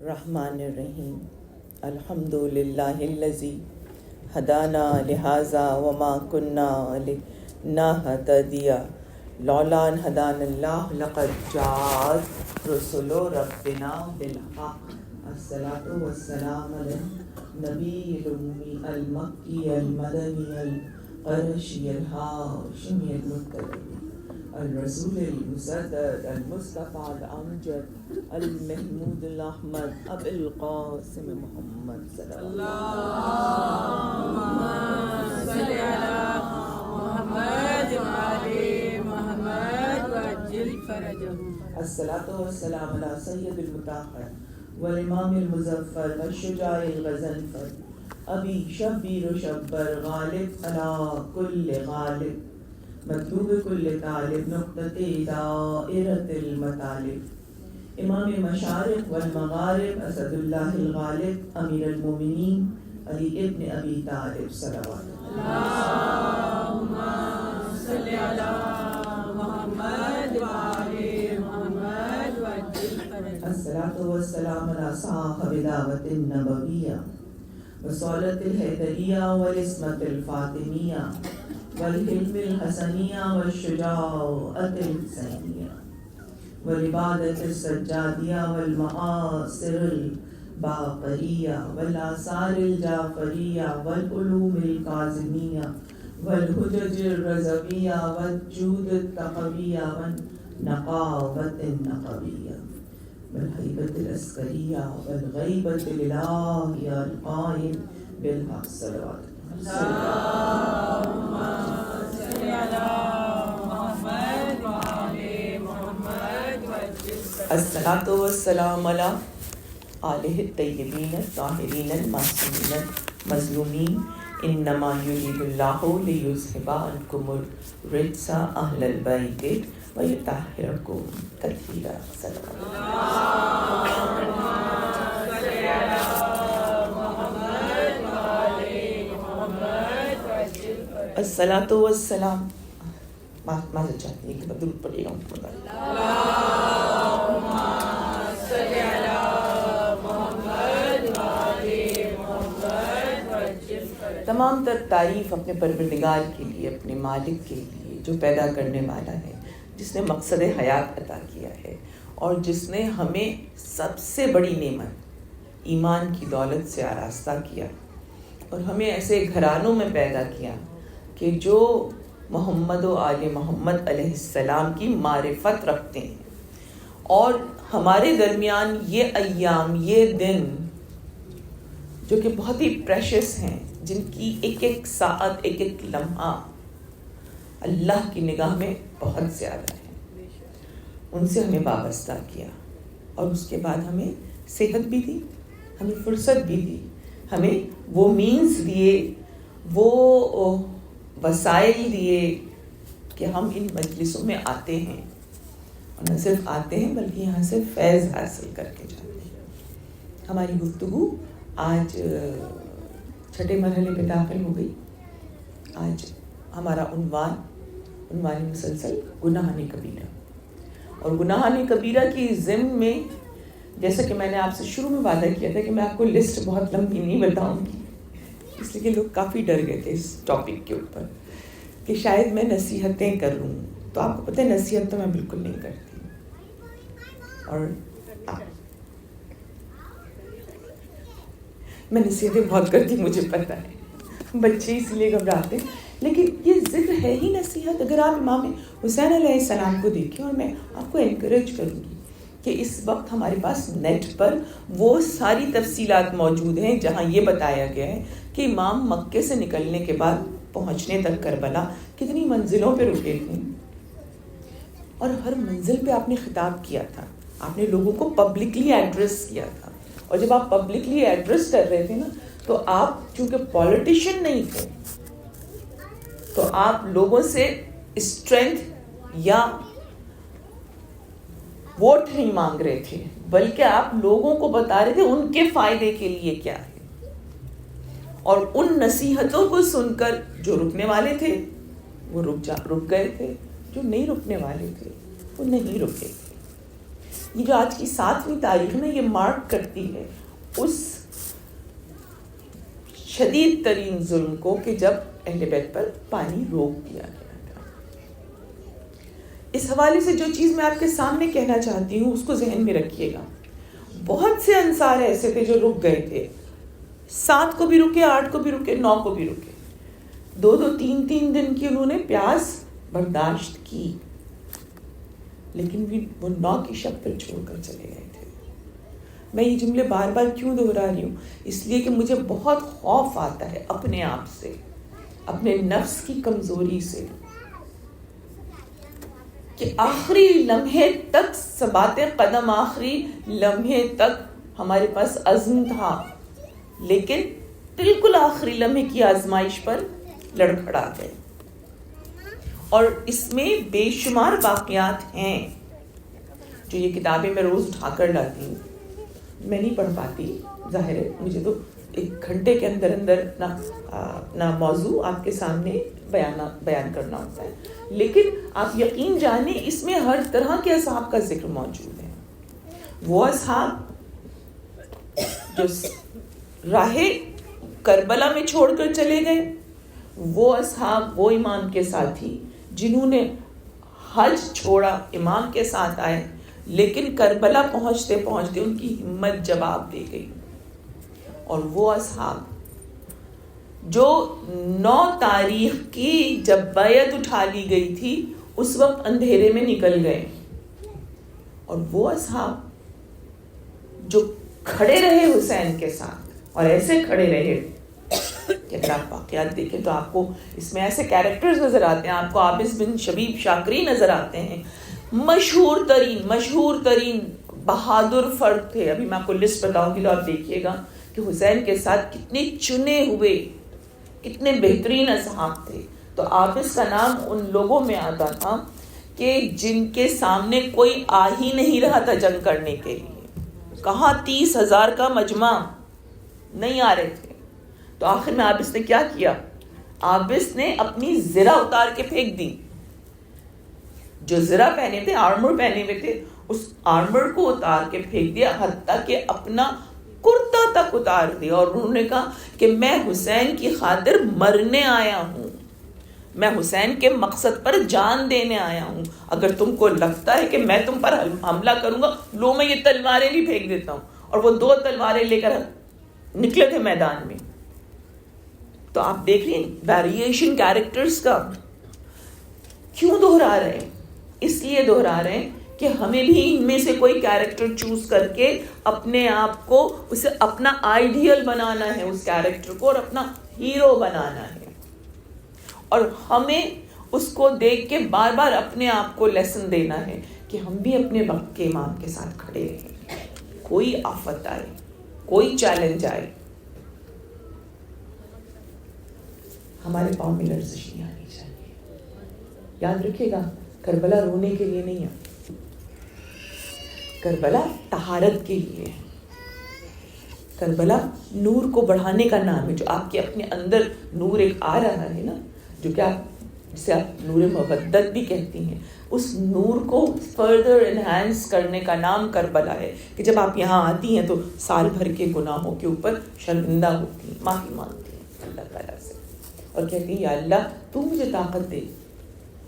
الرحمن الرحیم الحمدللہ الذی ہدانا لہذا وما کنا لنہتدی لولا ان ہدانا اللہ لقد جاءت رسل ربنا بالحق الصلاۃ والسلام علی النبی الأمی المکی المدنی القرشی الہاشمی المطلبی الرسول المسدد المصطفى الأمجد المحمود الأحمد أبي القاسم محمد صلى اللهم صل على محمد وآل محمد وعجل فرجه. الصلاة والسلام على سيد المطهر والإمام المظفر والشجاع الغضنفر أبي شبير شبر غالب على كل غالب مطلوب کل طالب نقطۃ دائرۃ المطالب امام مشارق والمغارب اسد اللہ الغالب امیر المومنین علی ابن ابی طالب صلوات اللهم صل على محمد وآل محمد وعجل فرجه. الصلاة والسلام على صاحب دعوت النبویہ وصولت الحیدریہ والعصمت الفاطمیہ والحلم الحسنیہ والشجاعت الحسینیہ والعبادت السجادیہ والمعاصر الباقریہ والآثار الجعفریہ والعلوم الکاظمیہ والحجج الرضویہ والجود التقویہ والنقاوت النقویہ والحیبت العسکریہ والغیبت الالہیہ القائم بالحق صلوات اللهم صل على محمد وآل محمد وعجل فرجه. الصلاة والسلام على آلہ الطیبین الطاہرین المعصومین المظلومین انما یرید اللہ لیذہب عنکم الرجس اہل البیت ویطہرکم تطہیرا. الصلاۃ والسلام معذرت چاہتی ہے کہ درود پڑھیے گا. اللهم صل على محمد وآل محمد وعجل فرجه. تمام تر تعریف اپنے پروردگار کے لیے، اپنے مالک کے لیے جو پیدا کرنے والا ہے، جس نے مقصد حیات عطا کیا ہے اور جس نے ہمیں سب سے بڑی نعمت ایمان کی دولت سے آراستہ کیا اور ہمیں ایسے گھرانوں میں پیدا کیا کہ جو محمد و آل محمد علیہ السلام کی معرفت رکھتے ہیں، اور ہمارے درمیان یہ ایام، یہ دن جو کہ بہت ہی پریشس ہیں، جن کی ایک ایک ساعت، ایک ایک لمحہ اللہ کی نگاہ میں بہت زیادہ ہے، ان سے ہمیں وابستہ کیا اور اس کے بعد ہمیں صحت بھی دی، ہمیں فرصت بھی دی، ہمیں وہ مینز دیے، وہ وسائل دیے کہ ہم ان مجلسوں میں آتے ہیں، اور نہ صرف آتے ہیں بلکہ یہاں سے فیض حاصل کر کے جاتے ہیں. ہماری گفتگو آج چھٹے مرحلے پہ داخل ہو گئی. آج ہمارا عنوان مسلسل گناہان کبیرہ، اور گناہان کبیرہ کی ضمن میں جیسا کہ میں نے آپ سے شروع میں وعدہ کیا تھا کہ میں آپ کو لسٹ بہت لمبی نہیں بتاؤں گی، اس لیے کہ لوگ کافی ڈر گئے تھے اس ٹاپک کے اوپر کہ شاید میں نصیحتیں کر لوں. تو آپ کو پتہ ہے نصیحت تو میں بالکل نہیں کرتی، اور میں نصیحتیں بہت کرتی، مجھے پتہ ہے، بچے اس لیے گھبراتے ہیں، لیکن یہ ذکر ہے ہی نصیحت. اگر آپ امام حسین علیہ السلام کو دیکھیں، اور میں آپ کو انکریج کروں گی کہ اس وقت ہمارے پاس نیٹ پر وہ ساری تفصیلات موجود ہیں جہاں یہ بتایا گیا ہے کہ امام مکے سے نکلنے کے بعد پہنچنے تک کربلا کتنی منزلوں پہ رکے تھے، اور ہر منزل پہ آپ نے خطاب کیا تھا، آپ نے لوگوں کو پبلکلی ایڈریس کیا تھا. اور جب آپ پبلکلی ایڈریس کر رہے تھے نا، تو آپ چونکہ پولیٹیشین نہیں تھے، تو آپ لوگوں سے اسٹرینتھ یا ووٹ نہیں مانگ رہے تھے، بلکہ آپ لوگوں کو بتا رہے تھے ان کے فائدے کے لیے کیا ہے. اور ان نصیحتوں کو سن کر جو رکنے والے تھے وہ رک گئے تھے، جو نہیں رکنے والے تھے وہ نہیں رکے تھے. یہ جو آج کی 7ویں تاریخ نا یہ مارک کرتی ہے اس شدید ترین ظلم کو کہ جب اہل بیت پر پانی روک دیا گیا تھا. اس حوالے سے جو چیز میں آپ کے سامنے کہنا چاہتی ہوں اس کو ذہن میں رکھیے گا. بہت سے انصار ایسے تھے جو رک گئے تھے, 7 کو بھی رکے, 8 کو بھی رکے, 9 کو بھی رکے, 2 3 دن کی انہوں نے پیاس برداشت کی, لیکن وہ 9 کی شب پر چھوڑ کر چلے گئے تھے. میں یہ جملے بار بار کیوں دہرا رہی ہوں؟ اس لیے کہ مجھے بہت خوف آتا ہے اپنے آپ سے, اپنے نفس کی کمزوری سے, کہ آخری لمحے تک ثبات قدم, آخری لمحے تک ہمارے پاس عزم تھا, لیکن بالکل آخری لمحے کی آزمائش پر لڑکھڑا گئے. اور اس میں بے شمار واقعات ہیں جو یہ کتابیں میں روز اٹھا کر لاتی ہوں. میں نہیں پڑھ پاتی, ظاہر ہے, مجھے تو 1 گھنٹے کے اندر نہ موضوع آپ کے سامنے بیان کرنا ہوتا ہے, لیکن آپ یقین جانیں اس میں ہر طرح کے اصحاب کا ذکر موجود ہے. وہ اصحاب جو راہ کربلا میں چھوڑ کر چلے گئے, وہ اصحاب, وہ امام کے ساتھی جنہوں نے حج چھوڑا, امام کے ساتھ آئے, لیکن کربلا پہنچتے پہنچتے ان کی ہمت جواب دے گئی. اور وہ اصحاب جو 9 تاریخ کی جب بیعت اٹھا لی گئی تھی اس وقت اندھیرے میں نکل گئے. اور وہ اصحاب جو کھڑے رہے حسین کے ساتھ, اور ایسے کھڑے رہے کہ اگر آپ واقعات دیکھیں تو آپ کو اس میں ایسے کیریکٹرز نظر آتے ہیں. آپ کو عابس بن شبیب شاکری نظر آتے ہیں, مشہور ترین بہادر فرد تھے. ابھی میں آپ کو لسٹ بتاؤں گی تو آپ دیکھیے گا کہ حسین کے ساتھ کتنے چنے ہوئے, کتنے بہترین اصحاب تھے. تو عابس کا نام ان لوگوں میں آتا تھا کہ جن کے سامنے کوئی آ ہی نہیں رہا تھا جنگ کرنے کے لیے. کہاں 30,000 کا مجمع, نہیں آ رہے تھے. تو آخر میں عابس نے کیا کیا؟ عابس نے اپنی زرہ اتار کے پھینک دی. جو زرہ پہنے تھے, آرمر پہنے ہوئے تھے, اس آرمر کو اتار کے پھینک دیا, حتیٰ کہ اپنا کرتا تک اتار دیا. اور انہوں نے کہا کہ میں حسین کی خاطر مرنے آیا ہوں, میں حسین کے مقصد پر جان دینے آیا ہوں. اگر تم کو لگتا ہے کہ میں تم پر حملہ کروں گا, لو میں یہ تلواریں بھی پھینک دیتا ہوں. اور وہ 2 تلواریں لے کر نکلے تھے میدان میں. تو آپ دیکھ لیں ویریشن کیریکٹرز کا. کیوں دہرا رہے ہیں؟ اس لیے دہرا رہے ہیں کہ ہمیں بھی ان میں سے کوئی کیریکٹر چوز کر کے اپنے آپ کو, اسے اپنا آئیڈیل بنانا ہے, اس کیریکٹر کو, اور اپنا ہیرو بنانا ہے. اور ہمیں اس کو دیکھ کے بار بار اپنے آپ کو لیسن دینا ہے کہ ہم بھی اپنے وقت کے امام کے ساتھ کھڑے رہیں. کوئی آفت آئے, کوئی چیلنج آئے, ہمارے پاؤں میں لرزش نہیں آنی چاہیے. یاد رکھیے گا, کربلا رونے کے لیے نہیں ہے, کربلا طہارت کے لیے ہے. کربلا نور کو بڑھانے کا نام ہے. جو آپ کے اپنے اندر نور ایک آ رہا ہے نا, جو کہ جسے آپ نور مودت بھی کہتی ہیں, اس نور کو فردر انہانس کرنے کا نام کربلا ہے. کہ جب آپ یہاں آتی ہیں تو سال بھر کے گناہوں کے اوپر شرمندہ ہوتی ہیں, معافی مانگتی ہیں اللہ تعالیٰ سے, اور کہتی ہیں یا اللہ تو مجھے طاقت دے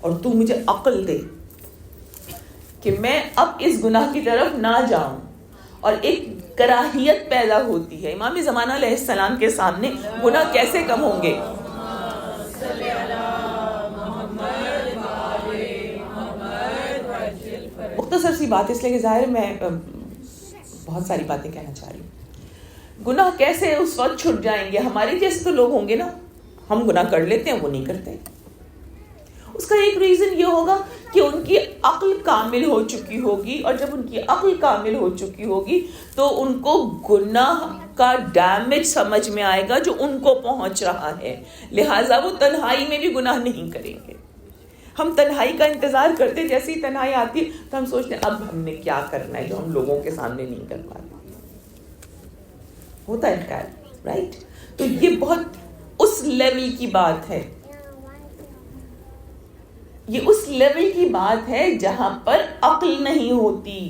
اور تو مجھے عقل دے کہ میں اب اس گناہ کی طرف نہ جاؤں. اور ایک کراہیت پیدا ہوتی ہے. امام زمانہ علیہ السلام کے سامنے گناہ کیسے کم ہوں گے؟ مختصر سی بات, اس لیے کہ ظاہر میں بہت ساری باتیں کہنا چاہ رہی ہوں. گناہ کیسے اس وقت چھٹ جائیں گے؟ ہمارے جیسے تو لوگ ہوں گے نا, ہم گناہ کر لیتے ہیں, وہ نہیں کرتے. اس کا ایک ریزن یہ ہوگا کہ ان کی عقل کامل ہو چکی ہوگی, اور جب ان کی عقل کامل ہو چکی ہوگی تو ان کو گناہ کا ڈیمیج سمجھ میں آئے گا جو ان کو پہنچ رہا ہے. لہٰذا وہ تنہائی میں بھی گناہ نہیں کریں گے. ہم تنہائی کا انتظار کرتے, جیسے ہی تنہائی آتی ہے تو ہم سوچتے ہیں اب ہم نے کیا کرنا ہے جو ہم لوگوں کے سامنے نہیں کر پاتے. ہوتا ہے خیال, رائٹ؟ تو یہ بہت اس لیول کی بات ہے, یہ اس لیول کی بات ہے جہاں پر عقل نہیں ہوتی,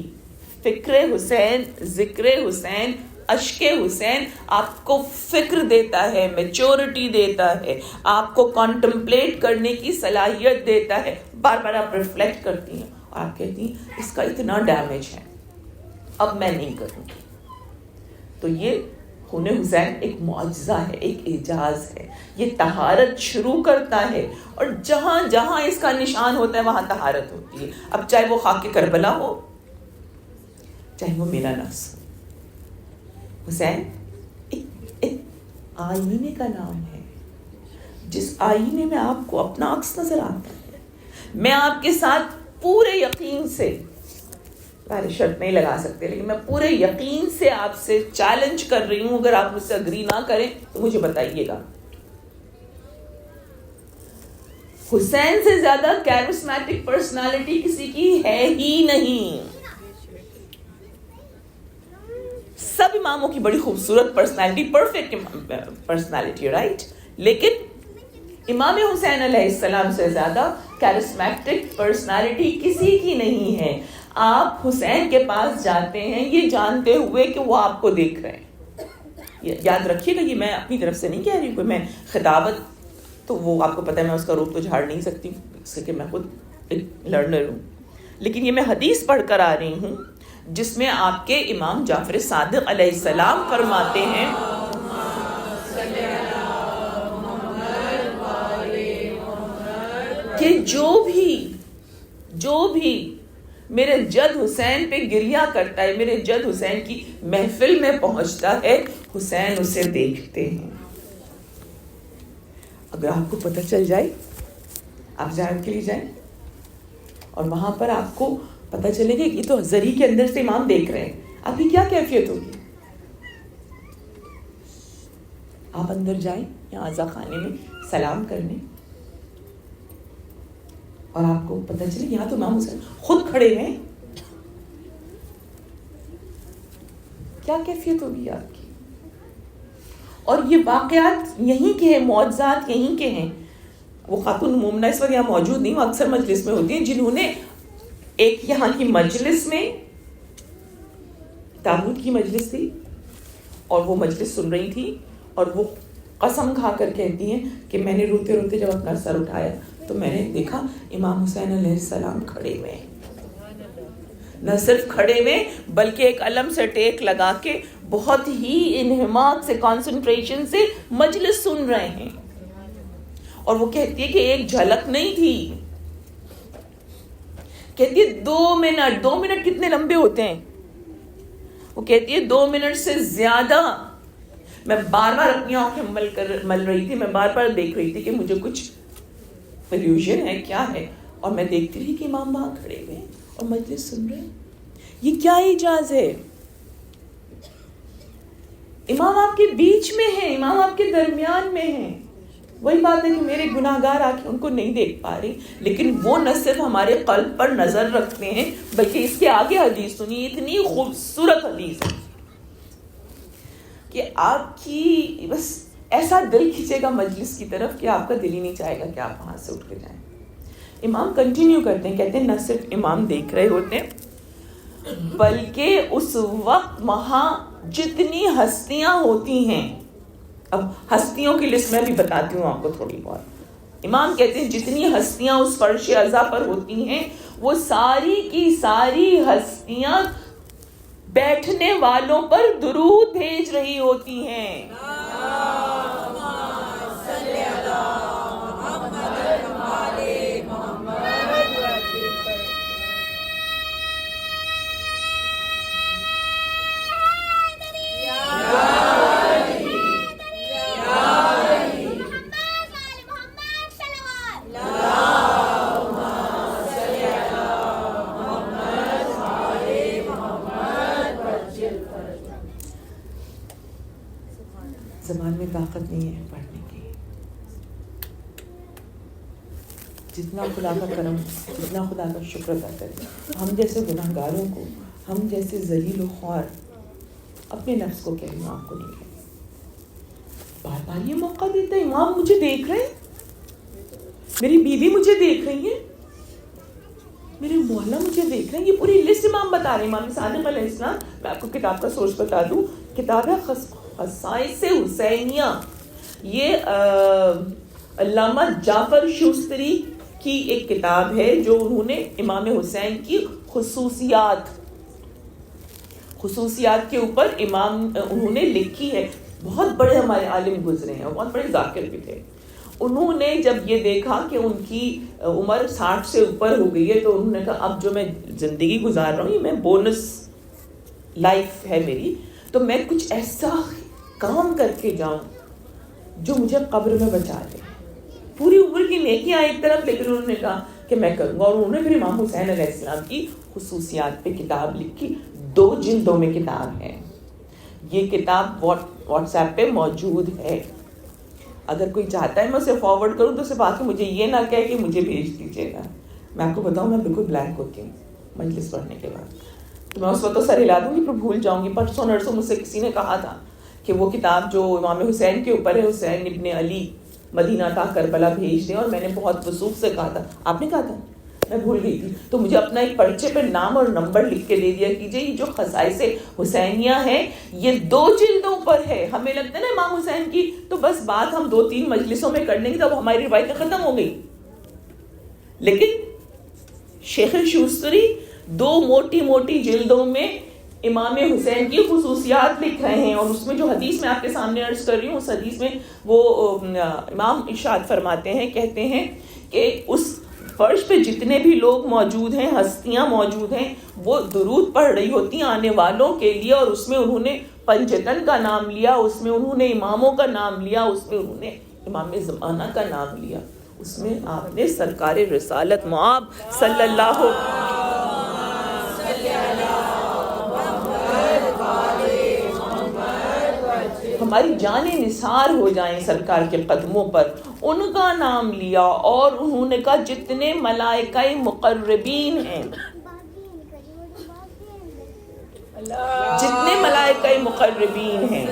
فکر حسین، ذکر حسین، اشک حسین آپ کو فکر دیتا ہے، میچورٹی دیتا ہے، آپ کو کانٹمپلیٹ کرنے کی صلاحیت دیتا ہے. بار بار آپ ریفلیکٹ کرتی ہیں اور آپ کہتی ہیں اس کا اتنا ڈیمیج ہے، اب میں نہیں کروں گی. تو یہ خون حسین ایک معجزہ ہے، ایک اعجاز ہے. یہ طہارت شروع کرتا ہے اور جہاں جہاں اس کا نشان ہوتا ہے وہاں طہارت ہوتی ہے. اب چاہے وہ خاک کربلا ہو، چاہے وہ میرا نفس ہو. حسین ایک آئینے کا نام ہے، جس آئینے میں آپ کو اپنا عکس نظر آتا ہے. میں آپ کے ساتھ پورے یقین سے، شرط نہیں لگا سکتے لیکن میں پورے یقین سے آپ سے چیلنج کر رہی ہوں، اگر آپ مجھ سے اگری نہ کریں تو مجھے بتائیے گا. حسین سے زیادہ کیرسمیٹک پرسنالٹی کسی کی ہے ہی نہیں. سب اماموں کی بڑی خوبصورت پرسنالٹی، پرفیکٹ پرسنالٹی، رائٹ؟ لیکن امام حسین علیہ السلام سے زیادہ کیرسمیٹک پرسنالٹی کسی کی نہیں ہے. آپ حسین کے پاس جاتے ہیں یہ جانتے ہوئے کہ وہ آپ کو دیکھ رہے ہیں. یاد رکھیے گا، یہ میں اپنی طرف سے نہیں کہہ رہی ہوں، میں خطابت تو وہ آپ کو پتہ ہے میں اس کا روپ تو جھاڑ نہیں سکتی اس سے کہ میں خود ایک لرنر ہوں. لیکن یہ میں حدیث پڑھ کر آ رہی ہوں جس میں آپ کے امام جعفر صادق علیہ السلام فرماتے ہیں کہ جو بھی میرے جد حسین پہ گریہ کرتا ہے، میرے جد حسین کی محفل میں پہنچتا ہے، حسین اسے دیکھتے ہیں. اگر آپ کو پتہ چل جائے، آپ زیارت کے لیے جائیں اور وہاں پر آپ کو پتہ چلے گا کہ تو زری کے اندر سے امام دیکھ رہے ہیں، آپ کی کیا کیفیت ہوگی؟ آپ اندر جائیں یا عزا خانے میں سلام کرنے اور آپ کو پتہ چلے یہاں تو امام حسین خود کھڑے ہیں، کیا کیفیت ہوگی آپ کی؟ اور یہ واقعات یہیں کے ہیں، معجزات یہیں کے ہیں. وہ خاتون مومنہ اس وقت یہاں موجود نہیں، وہ اکثر مجلس میں ہوتی ہیں، جنہوں نے ایک یہاں کی مجلس میں، تابوت کی مجلس تھی اور وہ مجلس سن رہی تھی اور وہ قسم کھا کر کہتی ہیں کہ میں نے روتے روتے جب اپنا سر اٹھایا تو میں نے دیکھا امام حسین علیہ السلام کھڑے ہوئے، نہ صرف کھڑے ہوئے بلکہ ایک علم سے ٹیک لگا کے بہت ہی انہماک سے، کنسنٹریشن سے مجلس سن رہے ہیں. اور وہ کہتی ہے کہ ایک جھلک نہیں تھی، کہتی ہے 2 منٹ کتنے لمبے ہوتے ہیں، وہ کہتی ہے 2 منٹ سے زیادہ میں بار بار اپنی آنکھیں مل رہی تھی، میں بار بار دیکھ رہی تھی کہ مجھے کچھ ایلیوژن ہے، کیا ہے، اور میں دیکھتی رہی کہ امام وہاں کھڑے ہوئے ہیں اور مجلس سن رہے ہیں. یہ کیا اعجاز ہے؟ امام آپ کے بیچ میں ہیں، امام آپ کے درمیان میں ہیں. وہی بات ہے کہ میرے گناہگار آ کے ان کو نہیں دیکھ پا رہی، لیکن وہ نہ صرف ہمارے قلب پر نظر رکھتے ہیں بلکہ اس کے آگے حدیث سنی، اتنی خوبصورت حدیث ہے کہ آپ کی بس ایسا دل کھینچے گا مجلس کی طرف کہ آپ کا دل ہی نہیں چاہے گا کہ آپ وہاں سے اٹھ کے جائیں. امام کنٹینیو کرتے ہیں، کہتے ہیں نہ صرف امام دیکھ رہے ہوتے ہیں بلکہ اس وقت وہاں جتنی ہستیاں ہوتی ہیں، اب ہستیوں کی لسٹ میں بھی بتاتی ہوں آپ کو تھوڑی بہت. امام کہتے ہیں جتنی ہستیاں اس فرش عزا پر ہوتی ہیں وہ ساری کی ساری ہستیاں بیٹھنے والوں پر درود بھیج رہی ہوتی ہیں. زبان میں طاقت نہیں ہے پڑھنے کی. جتنا خدا کا کرم، جتنا خدا کا شکر ادا کریں. ہم جیسے گناہ گاروں کو، ہم جیسے ذلیل و خوار، اپنے نفس کو کہہ امام کو نہیں کہہ. بار بار یہ موقع دیتا ہے، امام مجھے دیکھ رہے ہیں، میری بیوی مجھے دیکھ رہی ہے، میرے مولا مجھے دیکھ رہے ہیں, یہ پوری لسٹ امام بتا رہے ہیں. امام صادق علیہ السلام, میں آپ کو کتاب کا سورس بتا دوں, کتاب ہے خصائص حسینیہ. یہ علامہ جعفر شوستری کی ایک کتاب ہے جو انہوں نے امام حسین کی خصوصیات کے اوپر انہوں نے لکھی ہے. بہت بڑے ہمارے عالم گزرے ہیں, بہت بڑے ذاکر بھی تھے. انہوں نے جب یہ دیکھا کہ ان کی عمر 60 سے اوپر ہو گئی ہے, تو انہوں نے کہا اب جو میں زندگی گزار رہا ہوں یہ میں بونس لائف ہے میری, تو میں کچھ ایسا کام کر کے جاؤں جو مجھے قبر میں بچا لے. پوری عمر کی نیکیاں ایک طرف, لیکن انہوں نے کہا کہ میں کروں گا. اور انہوں نے پھر امام حسین علیہ السلام کی خصوصیات پہ کتاب لکھی. 2 جلدوں میں کتاب ہے. یہ کتاب واٹس ایپ پہ موجود ہے, اگر کوئی چاہتا ہے میں اسے فارورڈ کروں تو صرف آ کے مجھے یہ نہ کہے کہ مجھے بھیج دیجیے گا. میں آپ کو بتاؤں میں بالکل بلینک ہوتی ہوں مجلس پڑھنے کے بعد, تو میں اس وقت تو سر ہلا دوں گی پھر بھول جاؤں گی. پرسوں نرسوں مجھ سے کسی نے کہا تھا کہ وہ کتاب جو امام حسین کے اوپر ہے, حسین ابن علی مدینہ تا کربلا بھیج دیں, اور میں نے بہت وثوق سے کہا تھا, آپ نے کہا تھا, میں بھول گئی تھی. تو مجھے اپنا ایک پرچے پہ نام اور نمبر لکھ کے دے دیا کیجیے. یہ جو خصائص حسینیہ ہے یہ 2 جلدوں پر ہے. ہمیں لگتا ہے نا امام حسین کی تو بس بات ہم 2-3 مجلسوں میں کر لیں گے, تب ہماری روایتیں ختم ہو گئی. لیکن شیخ شوستری 2 موٹی جلدوں میں امام حسین کی خصوصیات لکھ رہے ہیں. اور اس میں جو حدیث میں آپ کے سامنے عرض کر رہی ہوں, اس حدیث میں وہ امام ارشاد فرماتے ہیں, کہتے ہیں کہ اس فرش پہ جتنے بھی لوگ موجود ہیں, ہستیاں موجود ہیں, وہ درود پڑھ رہی ہوتی ہیں آنے والوں کے لیے. اور اس میں انہوں نے پنجتن کا نام لیا, اس میں انہوں نے اماموں کا نام لیا, اس میں انہوں نے امام زمانہ کا نام لیا, اس میں آپ نے سرکار رسالت مآب صلی اللہ ہماری جانیں نثار ہو جائیں سرکار کے قدموں پر, ان کا نام لیا. اور انہوں نے کہا جتنے ملائکہ مقربین ہیں, جتنے ملائکہ مقربین ہیں,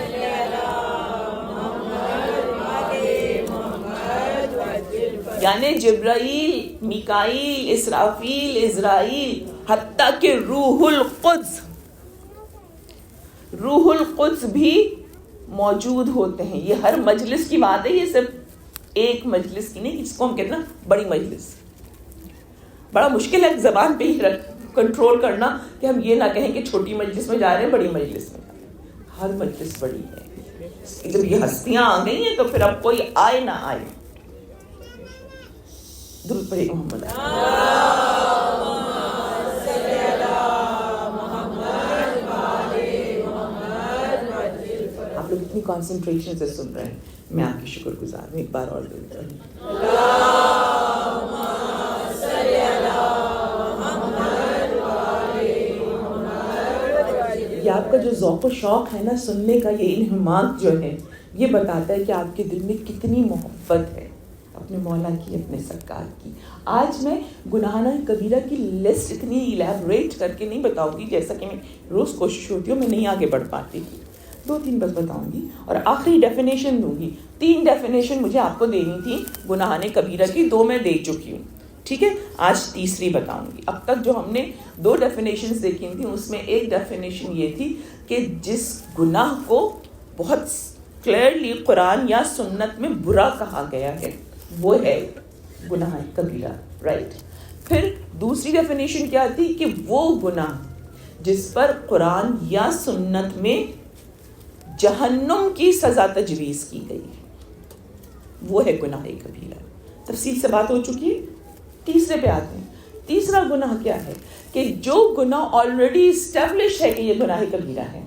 یعنی جبرائیل, میکائیل, اسرافیل, عزرائیل, حتیٰ کہ روح القدس بھی موجود ہوتے ہیں. یہ ہر مجلس کی بات ہے, یہ صرف ایک مجلس کی نہیں, جس کو ہم کہتے ہیں نا بڑی مجلس. بڑا مشکل ہے زبان پہ ہی کنٹرول کرنا کہ ہم یہ نہ کہیں کہ چھوٹی مجلس میں جا رہے ہیں, بڑی مجلس میں جا رہے ہیں. ہر مجلس بڑی ہے. جب یہ ہستیاں آ گئی ہیں تو پھر اب کوئی آئے نہ آئے. درود پڑھیے محمد. آپ لوگ اتنی کانسنٹریشن سے سن رہے ہیں, میں آپ کی شکر گزار ہوں. ایک بار اور یہ آپ کا جو ذوق و شوق ہے نا سننے کا, یہ انہماک جو ہے, یہ بتاتا ہے کہ آپ کے دل میں کتنی محبت ہے اپنے مولا کی, اپنے سرکار کی. آج میں گناہانہ کبیرہ کی لسٹ اتنی ایلیبریٹ کر کے نہیں بتاؤں گی, جیسا کہ میں روز کوشش ہوتی ہوں, میں نہیں آگے بڑھ پاتی تھی. 2-3 بس بتاؤں گی اور آخری ڈیفینیشن دوں گی. 3 ڈیفینیشن مجھے آپ کو دینی تھی گناہانہ کبیرہ کی, 2 میں دے چکی ہوں, ٹھیک ہے. آج تیسری بتاؤں گی. اب تک جو ہم نے 2 ڈیفینیشنز دیکھی تھیں, اس میں ایک ڈیفینیشن یہ تھی کہ جس گناہ کو بہت کلیئرلی قرآن یا سنت میں برا کہا گیا ہے وہ ہے گناہ کبیرہ, رائٹ. پھر دوسری ڈیفینیشن کیا تھی کہ وہ گناہ جس پر قرآن یا سنت میں جہنم کی سزا تجویز کی گئی ہے وہ ہے گناہ کبیرہ. تفصیل سے بات ہو چکی ہے. تیسرے پہ آتے ہیں. تیسرا گناہ کیا ہے کہ جو گناہ آلریڈی اسٹیبلش ہے کہ یہ گناہ کبیرہ ہے.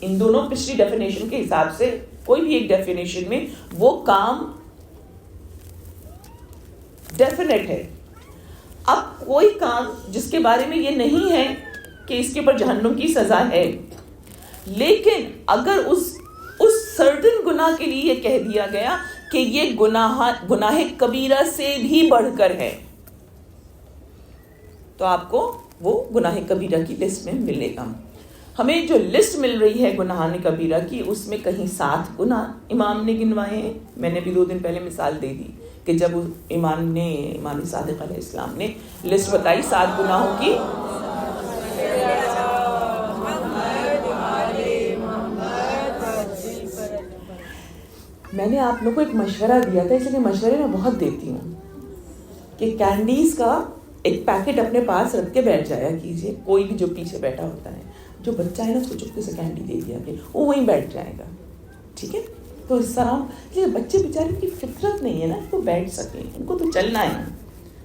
ان دونوں پچھلی ڈیفینیشن کے حساب سے کوئی بھی ایک ڈیفینیشن میں وہ کام ڈیفینیٹ ہے. اب کوئی کام جس کے بارے میں یہ نہیں ہے کہ اس کے اوپر جہنم کی سزا ہے, لیکن اگر اس سرٹن گناہ کے لیے یہ کہہ دیا گیا کہ یہ گناہ کبیرہ سے بھی بڑھ کر ہے, تو آپ کو وہ گناہ کبیرہ کی لسٹ میں ملے گا. ہمیں جو لسٹ مل رہی ہے گناہانہ کبیرہ کی, اس میں کہیں 7 گناہ امام نے گنوائے ہیں. میں نے بھی 2 دن پہلے مثال دے دی کہ کہ جب امام صادق علیہ السلام نے لسٹ بتائی 7 گناہوں کی، میں نے آپ لوگوں کو ایک مشورہ دیا تھا، اس لیے مشورے میں بہت دیتی ہوں کہ کینڈیز کا ایک پیکٹ اپنے پاس رکھ کے بیٹھ جایا کیجیے. کوئی بھی جو پیچھے بیٹھا ہوتا ہے، جو بچہ ہے نا، اس کو چپکے سے کینڈی دے دیا کہ وہ وہیں بیٹھ جائے گا. ٹھیک ہے؟ تو اس طرح یہ بچے بیچارے کی فطرت نہیں ہے نا کہ وہ بیٹھ سکیں، ان کو تو چلنا ہے،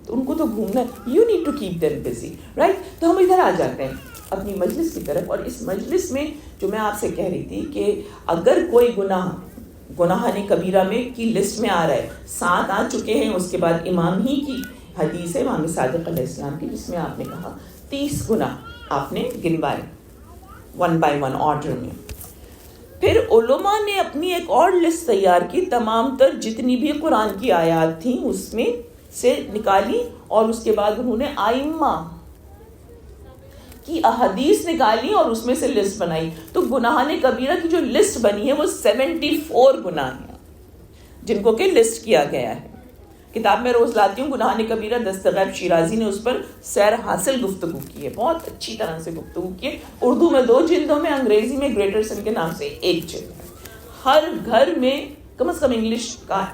تو ان کو تو گھومنا ہے. You need to keep them busy, right? تو ہم ادھر آ جاتے ہیں اپنی مجلس کی طرف، اور اس مجلس میں جو میں آپ سے کہہ رہی تھی کہ اگر کوئی گناہ کبیرہ میں کی لسٹ میں آ رہا ہے، 7 آ چکے ہیں، اس کے بعد امام ہی کی حدیث ہے امام صادق علیہ السلام کی، جس میں آپ نے کہا 30 گناہ آپ نے گنوائے 1 by 1 آرڈر میں. پھر علماء نے اپنی ایک اور لسٹ تیار کی، تمام تر جتنی بھی قرآن کی آیات تھیں اس میں سے نکالی، اور اس کے بعد انہوں نے آئمہ کی احادیث نکالی اور اس میں سے لسٹ بنائی. تو گناہ کبیرہ کی جو لسٹ بنی ہے وہ 74 گناہ ہیں جن کو کہ لسٹ کیا گیا ہے. کتاب میں روز لاتی ہوں گناہ کبیرہ، دستغیب شیرازی نے اس پر سیر حاصل گفتگو کی ہے، بہت اچھی طرح سے گفتگو کی ہے. اردو میں 2 جلدوں میں، انگریزی میں گریٹرسن کے نام سے 1 جلد ہے. ہر گھر میں کم از کم انگلش کا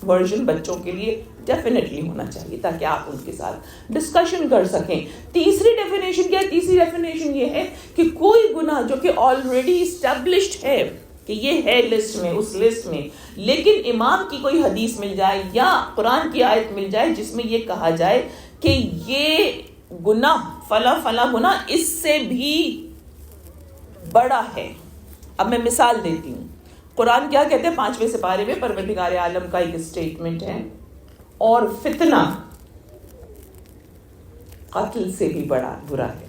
ورژن بچوں کے لیے ڈیفینیٹلی ہونا چاہیے تاکہ آپ ان کے ساتھ ڈسکشن کر سکیں. تیسری ڈیفینیشن کیا ہے؟ تیسری ڈیفینیشن یہ ہے کہ کوئی گناہ جو کہ آلریڈی اسٹیبلشڈ ہے کہ یہ ہے لسٹ میں، اس لسٹ میں، لیکن امام کی کوئی حدیث مل جائے یا قرآن کی آیت مل جائے جس میں یہ کہا جائے کہ یہ گناہ فلاں فلاں گناہ اس سے بھی بڑا ہے. اب میں مثال دیتی ہوں. قرآن کیا کہتے ہیں 5ویں سپارے میں؟ پروردگار عالم کا ایک اسٹیٹمنٹ ہے، اور فتنہ قتل سے بھی بڑا برا ہے.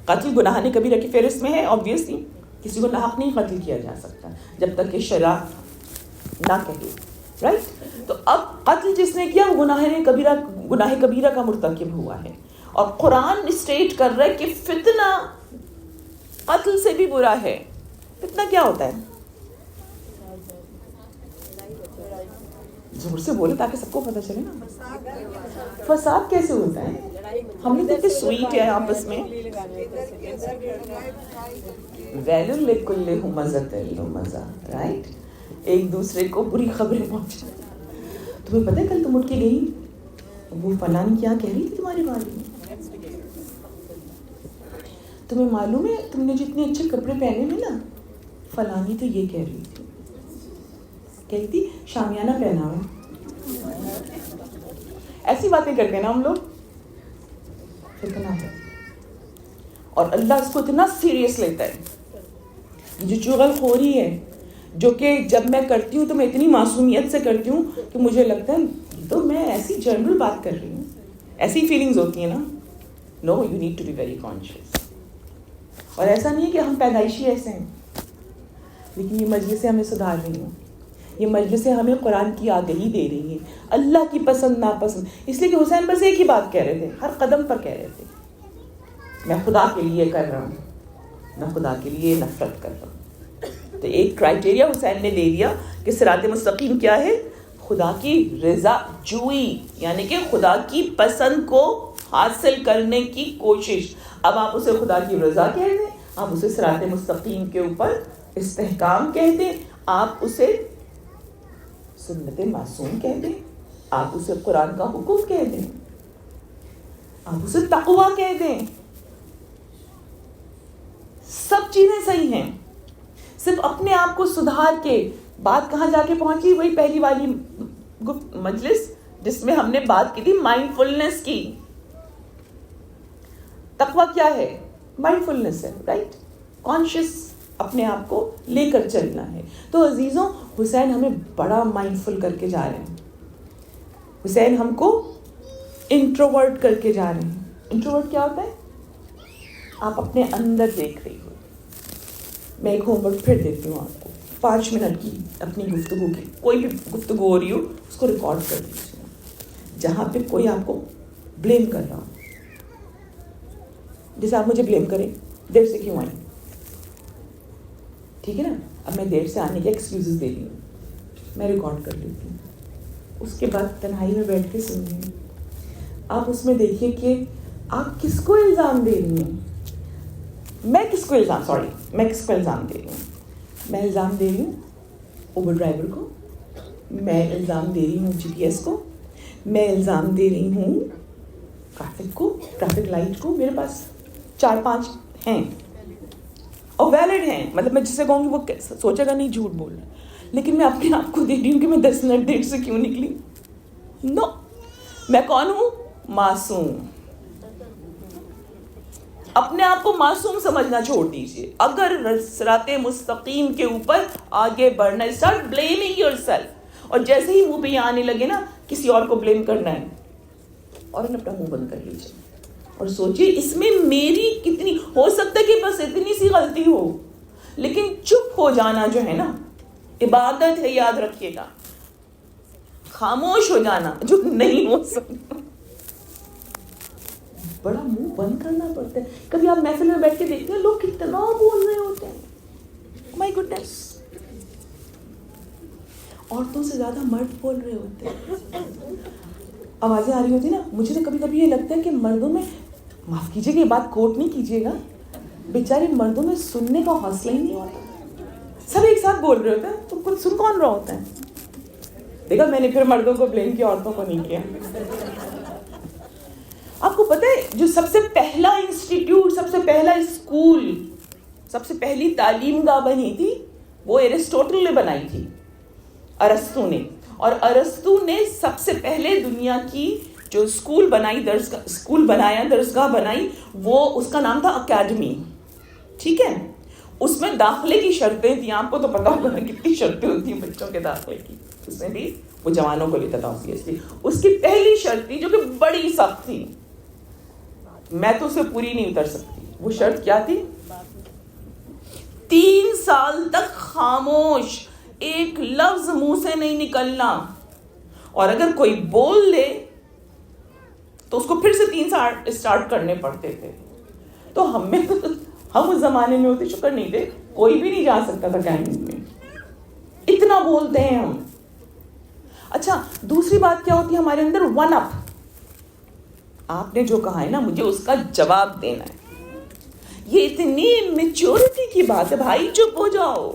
قتل گناہ کبیرہ کی فہرست میں ہے. آبویسلی کسی کو ناحق نہیں قتل کیا جا سکتا جب تک کہ شرع نہ کہے، رائٹ؟ تو اب قتل جس نے کیا وہ گناہ کبیرہ کا مرتکب ہوا ہے، اور قرآن اسٹیٹ کر رہا ہے کہ فتنہ قتل سے بھی برا ہے. فتنہ کیا ہوتا ہے؟ زور سے بولے تاکہ سب کو پتہ چلے نا. فساد کیسے ہوتا ہے؟ ہم نے کتنے سویٹ ہے آپس میں. ویل لکل ہمزۃ لمزہ، رائٹ؟ ایک دوسرے کو بری خبریں پہنچا. تمہیں پتہ ہے کل تم اٹھ کے گئی وہ فلاں کیا کہہ رہی تھی تمہارے بارے میں؟ تمہیں معلوم ہے تم نے جتنے اچھے کپڑے پہنے ہوئے نا، فلانی تو یہ کہہ رہی تھی، کہتی شامیانہ پہنا ہوا. ایسی باتیں کرتے ہیں نا ہم لوگ. فتنہ ہے، اور اللہ اس کو اتنا سیریس لیتا ہے. جو چغل خوری ہے، جو کہ جب میں کرتی ہوں تو میں اتنی معصومیت سے کرتی ہوں کہ مجھے لگتا ہے تو میں ایسی جنرل بات کر رہی ہوں. ایسی فیلنگز ہوتی ہیں نا. No, you need to be very conscious. اور ایسا نہیں ہے کہ ہم پیدائشی ایسے ہیں، لیکن یہ مجلسیں ہمیں سدھار رہی ہیں. یہ مجلسیں ہمیں قرآن کی آگہی دے رہی ہیں، اللہ کی پسند ناپسند. اس لیے کہ حسین بس ایک ہی بات کہہ رہے تھے، ہر قدم پر کہہ رہے تھے، میں خدا کے لیے کر رہا ہوں، میں خدا کے لیے نفرت کر رہا ہوں. تو ایک کرائٹیریا حسین نے لے لیا کہ صراط مستقیم کیا ہے؟ خدا کی رضا جوئی، یعنی کہ خدا کی پسند کو حاصل کرنے کی کوشش. اب آپ اسے خدا کی رضا کہہ دیں، آپ اسے صراط مستقیم کے اوپر استحکام کہہ دیں، آپ اسے سنت معصوم کہہ دیں، آپ اسے قرآن کا حکم کہہ دیں، آپ اسے تقویٰ کہہ دیں، سب چیزیں صحیح ہیں. صرف اپنے آپ کو سدھار کے. بات کہاں جا کے پہنچی؟ وہی پہلی والی مجلس جس میں ہم نے بات کی تھی مائنڈ فلنس کی. تقویٰ کیا ہے؟ مائنڈ فلنس ہے، رائٹ؟ کانشیس اپنے آپ کو لے کر چلنا ہے. تو عزیزوں، حسین ہمیں بڑا مائنڈ فل کر کے جا رہے ہیں. حسین ہم کو انٹروورٹ کر کے جا رہے ہیں. انٹروورٹ کیا ہوتا ہے؟ آپ اپنے اندر دیکھ رہی ہو. میں ایک ہوم ورک پھر دیتی ہوں آپ کو، 5 منٹ کی اپنی گفتگو کی، کوئی بھی گفتگو ہو رہی ہو اس کو ریکارڈ کر دیجیے. جہاں پہ کوئی آپ کو بلیم کر رہا ہو، جیسے آپ مجھے بلیم کریں دیر سے کیوں آئیں، ٹھیک ہے نا؟ اب میں دیر سے آنے کے ایکسکیوزز دے رہی ہوں، میں ریکارڈ کر لیتی ہوں. اس کے بعد تنہائی میں بیٹھ کے سنیے. آپ اس میں دیکھیے کہ آپ کس کو الزام دے رہی ہیں. میں کس کو الزام دے رہی ہوں؟ میں الزام دے رہی ہوں اوبر ڈرائیور کو, میں الزام دے رہی ہوں جی پی ایس کو, میں الزام دے رہی ہوں ٹریفک کو, ٹریفک لائٹ کو. میرے پاس 4-5 ہیں اور ویلڈ ہیں, مطلب میں جس سے کہوں گی وہ سوچے گا نہیں جھوٹ بول رہا ہے, لیکن میں اپنے آپ کو دے رہی ہوں کہ میں 10 منٹ دیر سے کیوں نکلی. نو, میں کون ہوں؟ معصوم. اپنے آپ کو معصوم سمجھنا چھوڑ دیجیے. اگر صراط مستقیم کے اوپر آگے بڑھنا ہے, اسٹارٹ بلیمنگ یور سیلف. اور جیسے ہی منہ پہ یہ آنے لگے نا کسی اور کو بلیم کرنا ہے, اور اپنا منہ بند کر لیجیے اور سوچیے اس میں میری کتنی, ہو سکتا ہے کہ بس اتنی سی غلطی ہو, لیکن چپ ہو جانا جو ہے نا عبادت ہے, یاد رکھیے گا. خاموش ہو جانا جو نہیں ہو سکتا, بڑا منہ بند کرنا پڑتا ہے. کبھی آپ محفل میں بیٹھ کے دیکھتے ہیں لوگ کتنا بول رہے ہوتے ہیں, مائی گڈنس. عورتوں سے زیادہ مرد بول رہے ہوتے ہیں, آوازیں آ رہی ہوتی نا. مجھے تو کبھی کبھی یہ لگتا ہے کہ مردوں میں, معاف کیجیے گا یہ بات کوٹ نہیں کیجیے گا, بیچارے مردوں میں سننے کا حوصلہ ہی نہیں ہوتا. سب ایک ساتھ بول رہے ہوتے ہیں تو کچھ سن کون رہا ہوتا ہے. دیکھا, میں نے پھر مردوں کو بلیم کیا, عورتوں کو نہیں کیا. آپ کو پتہ ہے جو سب سے پہلا انسٹیٹیوٹ, سب سے پہلا اسکول, سب سے پہلی تعلیم گاہ بنی تھی وہ ایرسٹوٹل نے بنائی تھی, ارسطو نے. اور ارسطو نے سب سے پہلے دنیا کی جو اسکول بنایا, درسگاہ بنائی, وہ اس کا نام تھا اکیڈمی. ٹھیک ہے, اس میں داخلے کی شرطیں تھیں. آپ کو تو پتا ہوگا کتنی شرطیں ہوتی ہیں بچوں کے داخلے کی. اس میں بھی وہ جوانوں کو لیتا تھا obviously. اس کی پہلی شرط تھی جو کہ بڑی سخت تھی, میں تو اسے پوری نہیں اتر سکتی. وہ شرط کیا تھی؟ 3 سال تک خاموش, ایک لفظ منہ سے نہیں نکلنا, اور اگر کوئی بول لے تو اس کو پھر سے 3 سال اسٹارٹ کرنے پڑتے تھے. تو ہم اس زمانے میں ہوتے شکر نہیں تھے, کوئی بھی نہیں جا سکتا تھا کینٹین میں, اتنا بولتے ہیں ہم. اچھا, دوسری بات کیا ہوتی ہے ہمارے اندر؟ 1 up. آپ نے جو کہا ہے نا مجھے اس کا جواب دینا ہے. یہ اتنی میچورٹی کی بات ہے بھائی, چپ ہو جاؤ.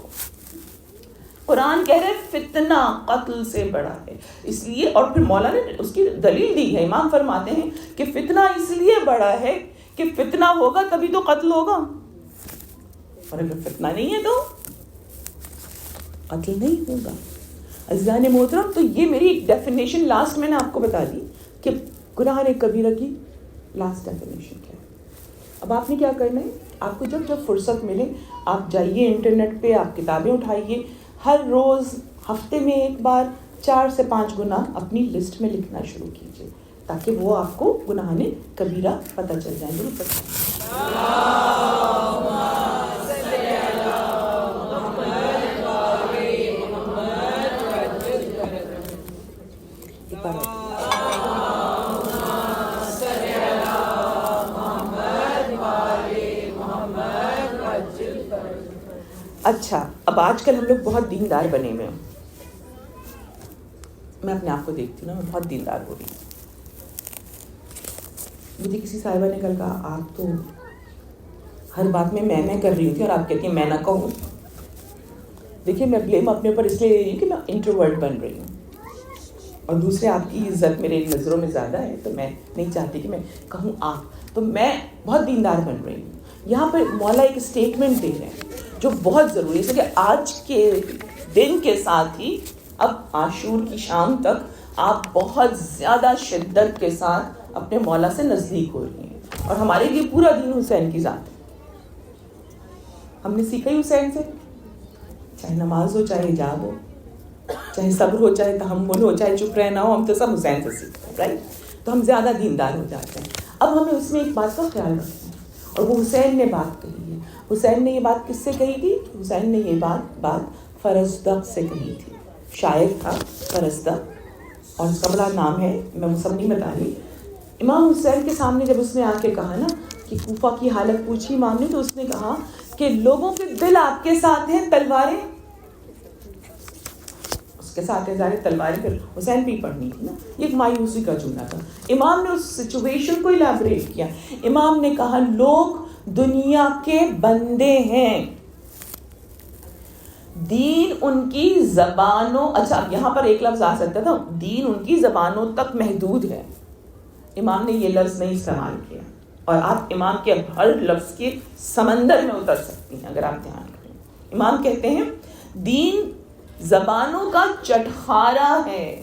قرآن کہہ رہے فتنہ قتل سے بڑا ہے, اس لیے. اور پھر مولا نے اس کی دلیل دی ہے. امام فرماتے ہیں کہ فتنہ اس لیے بڑا ہے کہ فتنہ ہوگا تبھی تو قتل ہوگا, اور اگر فتنہ نہیں ہے تو قتل نہیں ہوگا. عزیزان محترم, تو یہ میری ایک ڈیفینیشن لاسٹ میں نے آپ کو بتا دی کہ قرآن کبیرہ کی لاسٹ ڈیفینیشن کیا ہے. اب آپ نے کیا کرنا ہے, آپ کو جب فرصت ملے آپ جائیے انٹرنیٹ پہ, آپ کتابیں اٹھائیے, ہر روز ہفتے میں ایک بار 4 سے 5 گناہ اپنی لسٹ میں لکھنا شروع کیجیے, تاکہ وہ آپ کو گناہ کبیرہ پتہ چل جائیں. ضرور اچھا, اب آج کل ہم لوگ بہت دیندار بنے ہوئے ہیں. میں اپنے آپ کو دیکھتی ہوں نا, میں بہت دیندار ہو رہی ہوں. مجھے کسی صاحبہ نے کل کہا آپ تو ہر بات میں کر رہی تھی اور آپ کہتی ہیں میں نہ کہوں. دیکھیے, میں بلیم اپنے اوپر اس لیے لے رہی ہوں کہ میں انٹروورٹ بن رہی ہوں, اور دوسرے آپ کی عزت میرے نظروں میں زیادہ ہے, تو میں نہیں چاہتی کہ میں کہوں آپ. تو میں بہت دیندار بن رہی ہوں. یہاں پر مولا ایک اسٹیٹمنٹ دے رہے ہیں جو بہت ضروری ہے, کہ آج کے دن کے ساتھ ہی اب عاشور کی شام تک آپ بہت زیادہ شدت کے ساتھ اپنے مولا سے نزدیک ہو رہی ہیں. اور ہمارے لیے پورا دین حسین کی ذات ہے. ہم نے سیکھا ہی حسین سے, چاہے نماز ہو, چاہے حجاب ہو, چاہے صبر ہو, چاہے تحمل ہو, چاہے چپ رہنا ہو, ہم تو سب حسین سے سیکھتے ہیں, رائٹ. تو ہم زیادہ دیندار ہو جاتے ہیں. اب ہمیں اس میں ایک بات کا خیال رکھنا ہے, اور وہ حسین نے بات کہی ہے. حسین نے یہ بات کس سے کہی تھی؟ حسین نے یہ بات فرزدق سے کہی تھی. شاعر تھا فرزدق, اور اس کا بڑا نام ہے, میں وہ سب نہیں بتا رہی. امام حسین کے سامنے جب اس نے آ کے کہا نا کہ کوفہ کی حالت پوچھی امام نے, تو اس نے کہا کہ لوگوں کے دل آپ کے ساتھ ہیں, تلواریں. اس اس کے ساتھ ہزاریں تلواریں پھر حسین پہ پڑھنی تھی نا. یہ ایک مایوسی کا جملہ تھا. امام نے اس سچویشن کو الیبوریٹ کیا. امام نے کہا لوگ دنیا کے بندے ہیں, دین ان کی زبانوں, اچھا یہاں پر ایک لفظ آ سکتا تھا, دین ان کی زبانوں تک محدود ہے. امام نے یہ لفظ نہیں استعمال کیا, اور آپ امام کے ہر لفظ کے سمندر میں اتر سکتی ہیں اگر آپ دھیان کریں. امام کہتے ہیں دین زبانوں کا چٹخارا ہے.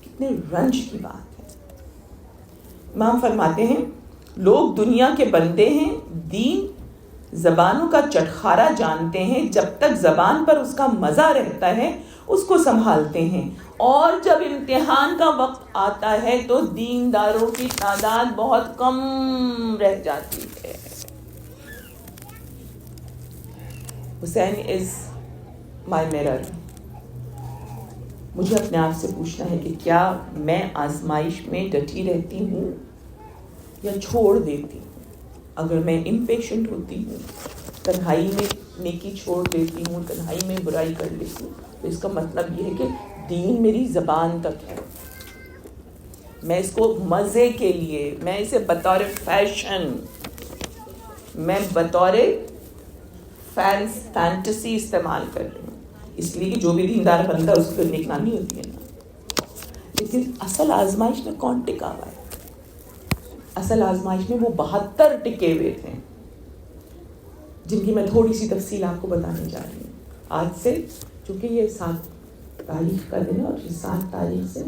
کتنے رنج کی بات ہے. امام فرماتے ہیں لوگ دنیا کے بندے ہیں, دین زبانوں کا چٹخارا جانتے ہیں, جب تک زبان پر اس کا مزہ رہتا ہے اس کو سنبھالتے ہیں, اور جب امتحان کا وقت آتا ہے تو دینداروں کی تعداد بہت کم رہ جاتی ہے. حسین از مائی میرر. مجھے اپنے آپ سے پوچھنا ہے کہ کیا میں آزمائش میں ڈٹی رہتی ہوں یا چھوڑ دیتی ہوں. اگر میں امپیشنٹ ہوتی ہوں, تنہائی میں نیکی چھوڑ دیتی ہوں, تنہائی میں برائی کر لیتی ہوں, تو اس کا مطلب یہ ہے کہ دین میری زبان تک ہے. میں اس کو مزے کے لیے, میں اسے بطور فیشن, میں بطور فینٹسی استعمال کر رہی ہوں, اس لیے کہ جو بھی دیندار بندہ اس کو نیک نامی ہوتی ہے نا. لیکن اصل آزمائش میں کون ٹکا ہوا ہے؟ اصل آزمائش میں وہ 72 ٹکے ہوئے تھے, جن کی میں تھوڑی سی تفصیل آپ کو بتانے جا رہی ہوں. آج سے چونکہ یہ 7 تاریخ کا دن ہے, اور 7 تاریخ سے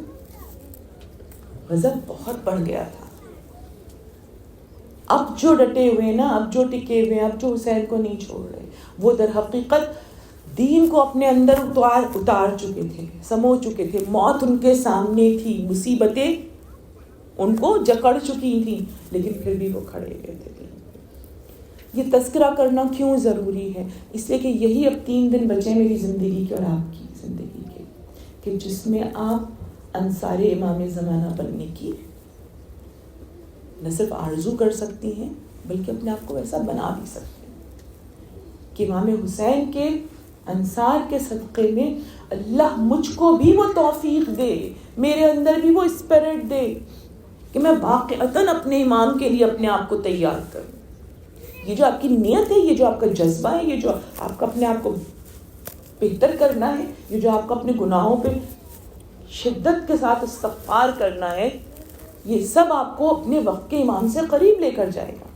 غضب بہت بڑھ گیا تھا. اب جو ڈٹے ہوئے نا, اب جو ٹکے ہوئے, اب جو حسین کو نہیں چھوڑ رہے, وہ در حقیقت دین کو اپنے اندر اتار چکے تھے, سمو چکے تھے. موت ان کے سامنے تھی, مصیبتیں ان کو جکڑ چکی تھیں, لیکن پھر بھی وہ کھڑے ہوئے تھے. یہ تذکرہ کرنا کیوں ضروری ہے؟ اس لیے کہ یہی اب 3 دن بچے میری زندگی کے اور آپ کی زندگی کے, کہ جس میں آپ انصار امام زمانہ بننے کی نہ صرف آرزو کر سکتی ہیں, بلکہ اپنے آپ کو ویسا بنا بھی سکتے ہیں کہ امام حسین کے انصار کے صدقے میں اللہ مجھ کو بھی وہ توفیق دے, میرے اندر بھی وہ اسپرٹ دے کہ میں واقعتاً اپنے امام کے لیے اپنے آپ کو تیار کروں. یہ جو آپ کی نیت ہے, یہ جو آپ کا جذبہ ہے, یہ جو آپ کا اپنے آپ کو بہتر کرنا ہے, یہ جو آپ کا اپنے گناہوں پہ شدت کے ساتھ استغفار کرنا ہے, یہ سب آپ کو اپنے وقت کے امام سے قریب لے کر جائے گا.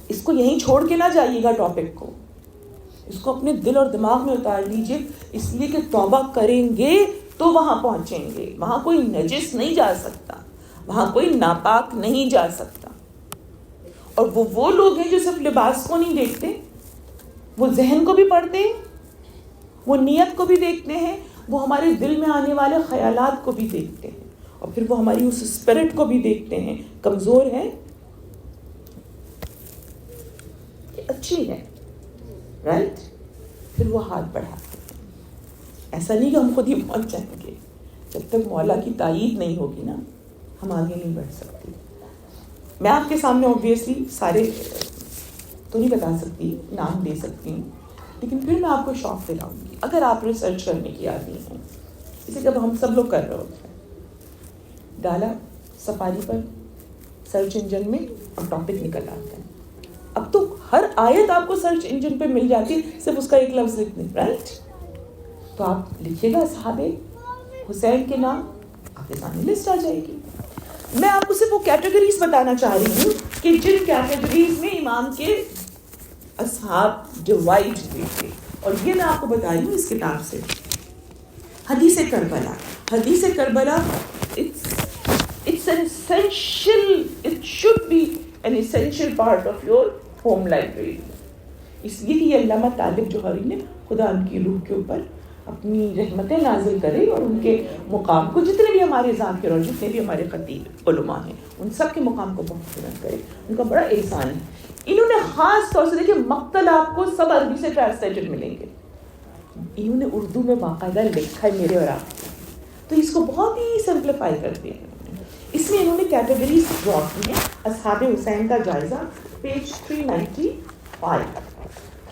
اس کو یہیں چھوڑ کے نہ جائیے گا ٹاپک کو, اس کو اپنے دل اور دماغ میں اتار لیجئے, اس لیے کہ توبہ کریں گے تو وہاں پہنچیں گے. وہاں کوئی نجس نہیں جا سکتا, وہاں کوئی ناپاک نہیں جا سکتا. اور وہ لوگ ہیں جو صرف لباس کو نہیں دیکھتے, وہ ذہن کو بھی پڑھتے ہیں, وہ نیت کو بھی دیکھتے ہیں, وہ ہمارے دل میں آنے والے خیالات کو بھی دیکھتے ہیں, اور پھر وہ ہماری اس اسپرٹ کو بھی دیکھتے ہیں. کمزور ہے کہ اچھی ہے, رائٹ, پھر وہ ہاتھ بڑھاتے ہیں. ایسا نہیں کہ ہم خود ہی پہنچ جائیں گے. جب تک مولا کی تائید نہیں ہوگی نا, ہم آگے نہیں بڑھ سکتے. میں آپ کے سامنے اوبویسلی سارے تو نہیں بتا سکتی, نام دے سکتی ہوں, لیکن پھر میں آپ کو شوق دلاؤں گی اگر آپ ریسرچ کرنے کی عادی ہیں. اسے جب ہم سب لوگ کر رہے ہوتے ہیں, ڈالا سفاری پر سرچ انجن میں اور ٹاپک نکل آتا ہے. اب تو ہر آیت آپ کو سرچ انجن پہ مل جاتی ہے, صرف اس کا ایک لفظ لکھنے, رائٹ. تو آپ لکھیے گا صحابہ حسین کے نام, آپ کے سامنے لسٹ آ جائے گی. میں آپ کو صرف وہ کیٹیگریز بتانا چاہ رہی ہوں کہ جن کیٹیگریز میں امام کے اصحاب ڈیوائڈ ہوئے تھے. اور یہ میں آپ کو بتا رہی ہوں اس کتاب سے. حدیث کربلا, حدیث Karbala it's an essential, it should be an essential part of your home library. اس لیے کہ یہ علامہ طالب جوہری نے, خدا ان کی روح کے اوپر اپنی رحمتیں نازل کرے, اور ان کے مقام کو, جتنے بھی ہمارے ذاکر اور جتنے بھی ہمارے خطیب علماء ہیں, ان سب کے مقام کو بہت بلند کرے. ان کا بڑا احسان ہے. انہوں نے خاص طور سے دیکھیں, مقتل آپ کو سب عربی سے ٹرانسلیٹڈ ملیں گے, انہوں نے اردو میں باقاعدہ لکھا ہے میرے اور آپ کو, تو اس کو بہت ہی سمپلیفائی کر دیا ہے. اس میں انہوں نے کیٹیگریز ڈرا کی ہیں. اصحاب حسین کا جائزہ, پیج 395.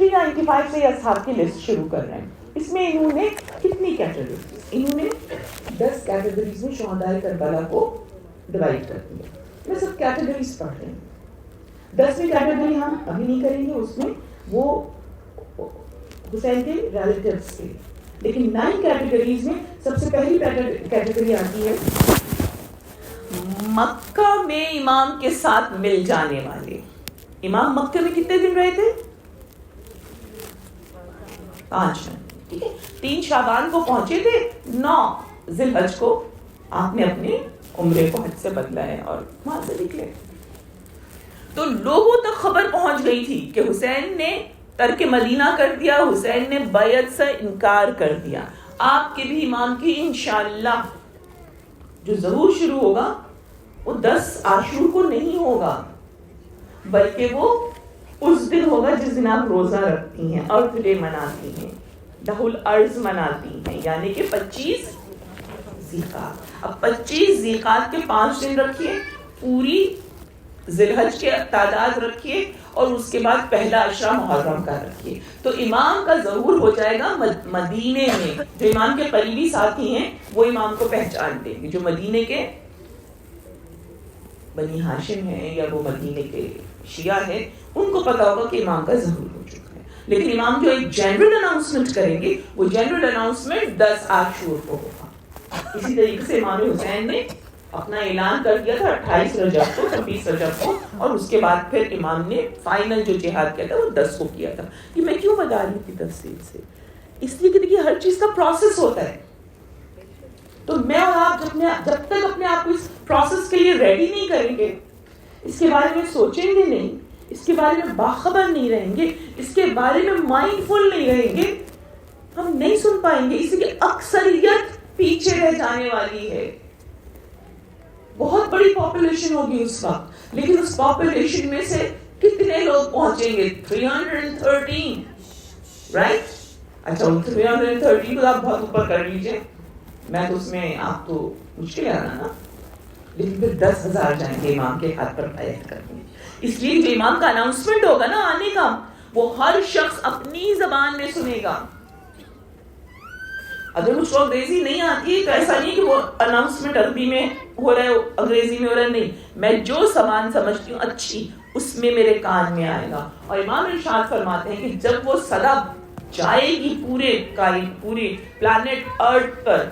395 سے یہ اصحاب کی لسٹ شروع کر رہے ہیں. اس میں انہوں نے کتنی کیٹیگریز؟ انہوں نے 10 کیٹیگریز میں شہدائے کربلا کو ڈیوائڈ کر دیا. میں سب کیٹیگریز پڑھ رہی ہوں. 10ویں کیٹیگری ہم ابھی نہیں کریں گے, اس میں وہ حسین کے ریلیٹیوز کے. لیکن 9 کیٹیگریز میں سب سے پہلی کیٹیگری آتی ہے مکہ میں امام کے ساتھ مل جانے والے. امام مکہ میں کتنے دن رہے تھے؟ 5 دن. ٹھیک ہے, 3 شعبان کو پہنچے تھے, 9 ذی الحج کو آپ نے اپنے عمرے کو حج سے بدلا ہے اور وہاں سے نکلے. تو لوگوں تک خبر پہنچ گئی تھی کہ حسین نے ترک مدینہ کر دیا, حسین نے بیعت سے انکار کر دیا. آپ کے بھی امام کی انشاءاللہ جو ضرور شروع ہوگا وہ 10 عاشور کو نہیں ہوگا, بلکہ وہ اس دن ہوگا جس دن آپ روزہ رکھتی ہیں, ارتھ ڈے مناتی ہیں, دہ الارض مناتی ہیں, یعنی کہ 25 ذیقعت. اب 25 ذیقعت کے 5 دن رکھیے, پوری ذی الحج کے تعداد رکھیے, اور اس کے بعد پہلا عشرہ محرم کا رکھیے. تو امام کا ظہور ہو جائے گا مدینے میں. جو امام کے قریبی ساتھی ہیں وہ امام کو پہچان دیں گے. جو مدینے کے بنی ہاشم ہیں یا وہ مدینے کے شیعہ ہیں, ان کو پتا ہوگا کہ امام کا ظہور ہو چکا ہے. لیکن امام جو ایک جنرل اناؤنسمنٹ کریں گے, وہ جنرل اناؤنسمنٹ 10 عاشور کو ہوگا. اسی طریقے سے امام حسین نے اپنا اعلان کر دیا تھا 28 رجب کو, 26 رجب کو, اور اس کے بعد پھر امام نے فائنل جو جہاد کیا تھا وہ 10 کو کیا تھا. یہ میں کیوں بتا رہی تھی تفصیل سے؟ اس لیے کہ دیکھیے ہر چیز کا پروسیس ہوتا ہے. تو میں اور آپ جب تک اپنے آپ کو اس پروسیس کے لیے ریڈی نہیں کریں گے, اس کے بارے میں سوچیں گے نہیں, اس کے بارے میں باخبر نہیں رہیں گے, اس کے بارے میں مائنڈ فل نہیں رہیں گے, ہم نہیں سن پائیں گے. اس لیے اکثریت پیچھے رہ جانے والی ہے. بہت بڑی پاپولیشن ہوگی اس وقت, لیکن اس پاپولیشن میں سے کتنے لوگ پہنچیں گے؟ 313, رائٹ؟ اچھا 313 تو آپ بہت اوپر کر لیجئے, میں تو اس میں آپ تو مشکل ہے نا, لیکن پھر 10,000 جائیں گے امام کے ہاتھ پر بیعت کرنے. اس لیے جو امام کا اناؤنسمنٹ ہوگا نا آنے کا, وہ ہر شخص اپنی زبان میں سنے گا. اگر مجھ کو انگریزی نہیں آتی ہے تو ایسا نہیں کہ وہ اناؤنسمنٹ عربی میں ہو رہا ہے, انگریزی میں ہو رہا ہے, نہیں, میں جو زبان سمجھتی ہوں اچھی اس میں میرے کان میں آئے گا. اور امام ارشاد فرماتے ہیں کہ جب وہ صدا جائے گی پورے پلانٹ ارتھ پر,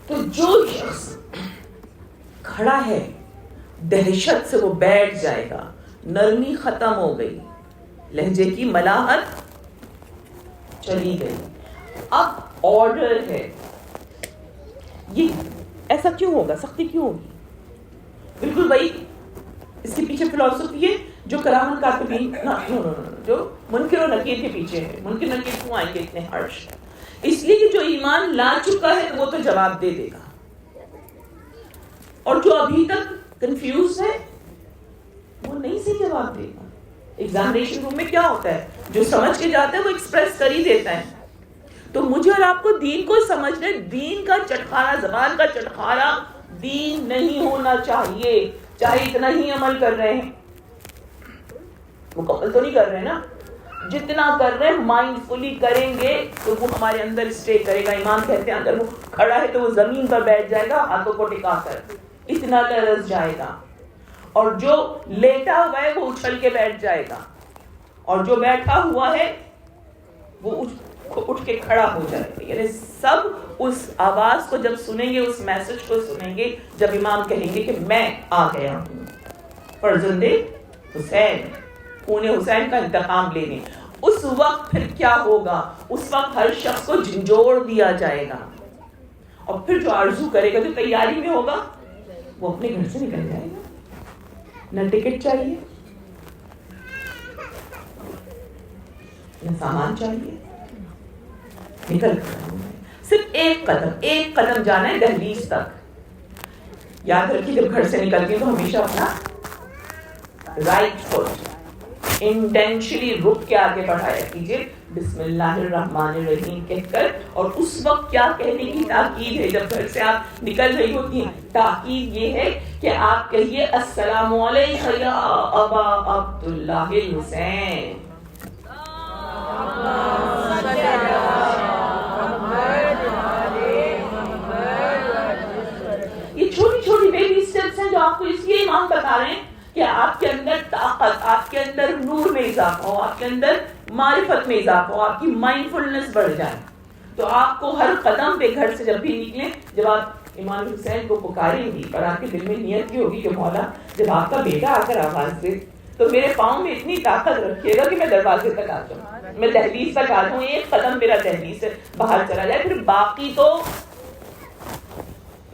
تو جو شخص کھڑا ہے دہشت سے وہ بیٹھ جائے گا. نرمی ختم ہو گئی, لہجے کی ملاحت چلی گئی. اب آرڈر ہے. یہ ایسا کیوں ہوگا, سختی کیوں ہوگی؟ بالکل بھائی اس کے پیچھے فلسفی ہے جو کلام کاتبین جو منکر و نکیر کے پیچھے ہے. منکر نکیر کیوں آئیں گے اتنے ہرش؟ اس لیے کہ جو ایمان لا چکا ہے وہ تو جواب دے دے گا, اور جو ابھی تک کنفیوز ہے وہ نہیں سے جواب دے گا. ایگزامینیشن روم میں کیا ہوتا ہے, جو سمجھ کے جاتا ہے وہ ایکسپریس کر ہی دیتا ہے. تو مجھے اور آپ کو دین کو سمجھنے, دین کا چٹخارا, زبان کا چٹخارا دین نہیں ہونا چاہیے. چاہے اتنا ہی عمل کر رہے ہیں, مکمل تو نہیں کر رہے نا, جتنا کر رہے ہیں مائنڈ فلی کریں گے تو وہ ہمارے اندر اسٹے کرے گا. امام کہتے ہیں اگر وہ کھڑا ہے تو وہ زمین پر بیٹھ جائے گا ہاتھوں کو ٹکا کر, اتنا لرز جائے گا. اور جو لیٹا ہوا ہے وہ اچھل کے بیٹھ جائے گا, اور جو بیٹھا ہوا ہے وہ اٹھ کے کھڑا ہو جائے گا. یعنی سب اس آواز کو جب سنیں گے, اس میسج کو سنیں گے جب امام کہیں گے کہ میں آ گیا ہوں فرزند حسین, خون حسین کا انتقام لینے. اس وقت پھر کیا ہوگا؟ اس وقت ہر شخص کو جھنجھوڑ دیا جائے گا, اور پھر جو آرزو کرے گا, جو تیاری میں ہوگا, وہ اپنے گھر سے نکل جائے گا. نہ ٹکٹ چاہیے, نہ سامان چاہیے, نکل کر صرف ایک قدم جانا ہے دہلیز تک. یاد رکھیے جب گھر سے نکلتی ہے تو ہمیشہ اپنا رائٹ فٹ انٹینشنلی رک کے آگے بڑھایا کیجیے بسم اللہ الرحمن الرحیم کہہ کر. اور اس وقت کیا کہنے کی تاکید ہے جب گھر سے آپ نکل رہی ہوتی ہیں؟ تاکید یہ ہے کہ آپ کہیے السلام علیکم یا ابا عبداللہ الحسین. یہ چھوٹی چھوٹی بیبی اسٹیپس ہیں جو آپ کو اس لیے امام بتا رہے ہیں کہ آپ کے اندر طاقت، آپ کے اندر نور میں اضافہ ہو، آپ کے اندر معرفت میں اضافہ ہو، آپ کی مائنڈ فلنس بڑھ جائے. تو آپ کو ہر قدم پہ گھر سے جب بھی نکلیں، جب آپ امام حسین کو پکاریں گی اور آپ کے دل میں نیت کی ہوگی کہ مولا جب آپ کا بیٹا آ کر آواز دے تو میرے پاؤں میں اتنی طاقت رکھیے گا کہ میں دروازے تک آ جاؤں، میں دہلیز تک آ جاؤں، ایک قدم میرا دہلیز سے باہر چلا جائے. پھر باقی تو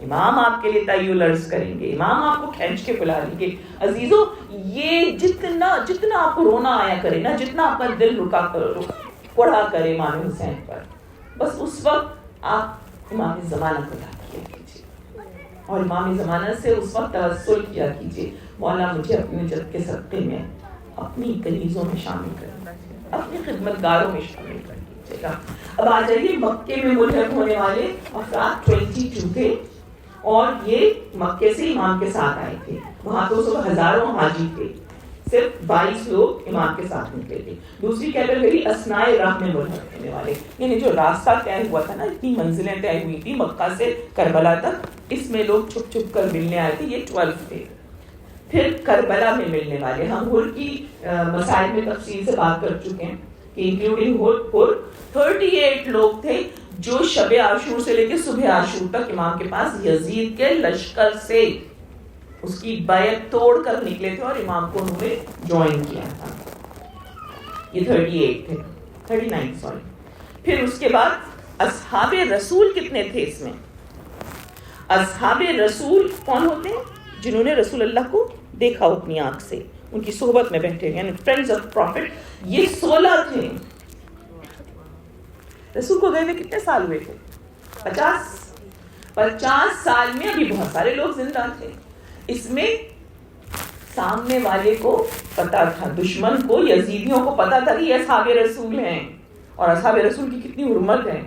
امام آپ کے لیے تیول عرض کریں گے، امام آپ کو کھینچ کے بلا لیں گے. عزیزو، یہ جتنا آپ کو رونا آیا کرے نا، جتنا آپ کا دل پڑھا کرے امام حسین پر، بس اس وقت آپ امام زمانہ کو یاد کیا کیجیے اور امام زمانہ سے اس وقت توسل کیا کیجیے مولا مجھے اپنے جد کے صدقے میں اپنی کنیزوں میں شامل کر دیجیے، اپنی خدمت گاروں میں شامل کر دیجیے گا. اب آ جائیے مکے میں ملحق ہونے والے افراد 22 تھے اور یہ مکے سے امام کے ساتھ آئے تھے. وہاں تو سب ہزاروں حاجی تھے، صرف 22 لوگ امام کے ساتھ نکلے تھے. دوسری کیٹیگری اسناء راہ میں ملحق ہونے والے، یعنی جو راستہ طے ہوا تھا نا، اتنی منزلیں طے ہوئی تھی مکہ سے کربلا تک، اس میں لوگ چھپ چھپ کر ملنے آئے تھے. یہ 12 تھے. پھر کربلا میں ملنے والے، ہم ہر کی مسائل میں تفصیل سے بات کر چکے ہیں کہ انکلوڈنگ ہر 38 لوگ تھے جو شب عاشور سے لے کے صبح عاشور تک امام کے پاس یزید کے لشکر سے اس کی بیعت توڑ کر نکلے تھے اور امام کو انہوں نے جوائن کیا تھا. یہ 38 تھے، 39 سوری. پھر اس کے بعد اصحاب رسول کتنے تھے اس میں؟ اصحاب رسول کون ہوتے ہیں؟ جنہوں نے رسول اللہ کو دیکھا ہو اپنی آنکھ سے، ان کی صحبت میں بیٹھے یعنی فرینڈز آف پروفٹ. یہ 16 تھے. رسول کو گئے ہوئے کتنے سال ہوئے تھے؟ 50 سال میں ابھی بہت سارے لوگ زندہ تھے. اس میں سامنے والے کو پتا تھا، دشمن کو، یزیدیوں کو پتا تھا کہ یہ اصحاب رسول ہیں اور اصحاب رسول کی کتنی حرمت ہے،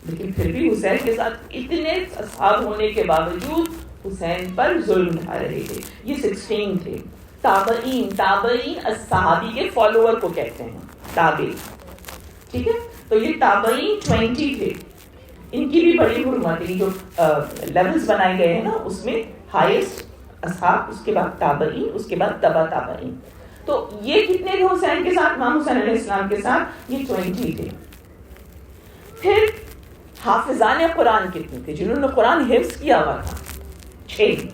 لیکن پھر بھی حسین کے ساتھ اتنے اصحاب ہونے کے باوجود حسین پر ظلم ڈھا رہے تھے. یہ 16 تھے. تابعین الصحابی کے فالوور کو کہتے ہیں تابعی، ٹھیک ہے. تو یہ تابعین 20 تھے. ان کی بھی بڑی حرمت ہے. جو لیولز بنائے گئے ہیں نا، اس میں ہائیسٹ اصحاب، اس کے بعد تابعین، اس کے بعد تبع تابعین. تو یہ کتنے تھے حسین کے ساتھ؟ امام حسین علیہ السلام کے ساتھ یہ 20 تھے. پھر حافظان قرآن کتنے تھے؟ جنہوں نے قرآن حفظ کیا ہوا تھا 6.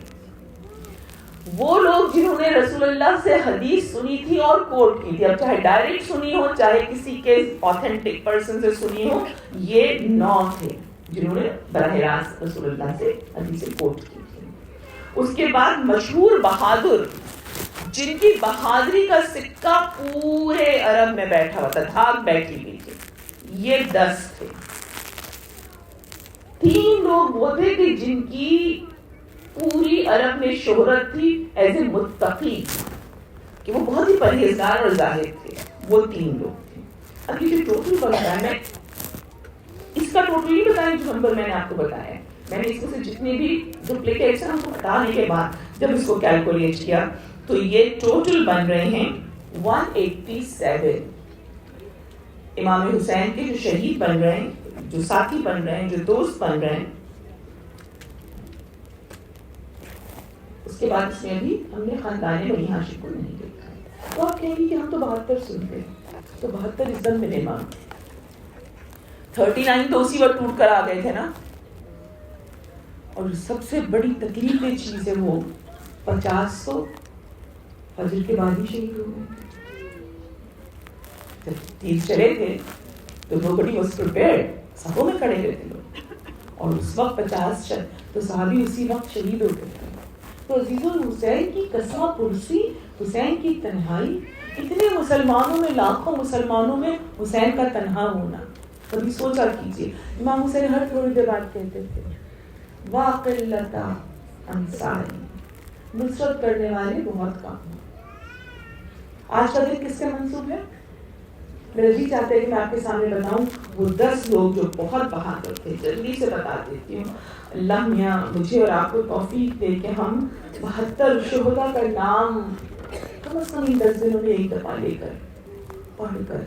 وہ لوگ جنہوں نے رسول اللہ سے حدیث سنی تھی اور کوٹ کی تھی، اب چاہے ڈائریکٹ سنی ہو چاہے کسی کے آتھینٹک پرسن سے سنی ہو، یہ 9 تھے جنہوں نے براہ راست رسول اللہ سے حدیث کوٹ کی تھی. اس کے بعد مشہور بہادر جن کی بہادری کا سکہ پورے عرب میں بیٹھا ہوا تھا، دھاک بیٹھی ہوئی تھی، یہ 10 تھے. 3 لوگ وہ تھے کہ جن کی پوری عرب میں شہرت تھی ایز اے متقی، کہ وہ بہت ہی پرہیزگار اور زاہد تھے. وہ 3 لوگ تھے. اب یہ جو ٹوٹل بتایا، میں اس کا ٹوٹل نہیں بتایا جو نمبر میں نے آپ کو بتایا. میں نے اس میں سے جتنے بھی ڈپلیکیٹس ہیں ہم کو بتانے کے بعد جب اس کو کیلکولیٹ کیا تو یہ ٹوٹل بن رہے ہیں 187. امام حسین کے جو شہید بن رہے ہیں، جو ساتھی بن رہے ہیں، جو دوست بن رہے ہیں. اس کے بعد اس میں ابھی ہم نے خاندان بنی ہاشم کو نہیں دیکھا. تو آپ کہیں گے کہ ہم تو 72 سنتے ہیں، تو 72 عزت میں امام، 39 تو اسی وقت ٹوٹ کر آ گئے تھے نا. اور سب سے بڑی تکلیف یہ چیز ہے وہ 50 تو فجر کے بعد ہی شہید ہو گئے. جب 30 چلے تھے تو nobody was prepared، صفوں میں کھڑے ہوئے تھے لوگ، اور اس وقت 50 تو صحابی اسی وقت شہید ہو گئے تھے. تو عزیزو، حسین کی قسمہ پرسی، حسین کی تنہائی، اتنے مسلمانوں میں، لاکھوں مسلمانوں میں حسین کا تنہا ہونا. کبھی سوچا کیجیے، امام حسین ہر تھوڑی دیر بعد کہتے تھے واقلتا انصاری، نصرت کرنے والے بہت کم ہیں. آج کا دن کس کا منسوب ہے؟ میرا جی چاہتا ہے کہ میں آپ کے سامنے بتاؤں وہ 10 لوگ جو بہت بہادر تھے. جلدی سے بتا دیتی ہوں. اللہ میاں مجھے اور آپ کو توفیق دے کہ ہم 72 شہداء کا نام کم از کم 10 دنوں میں ایک دفعہ لے کر پڑھ کر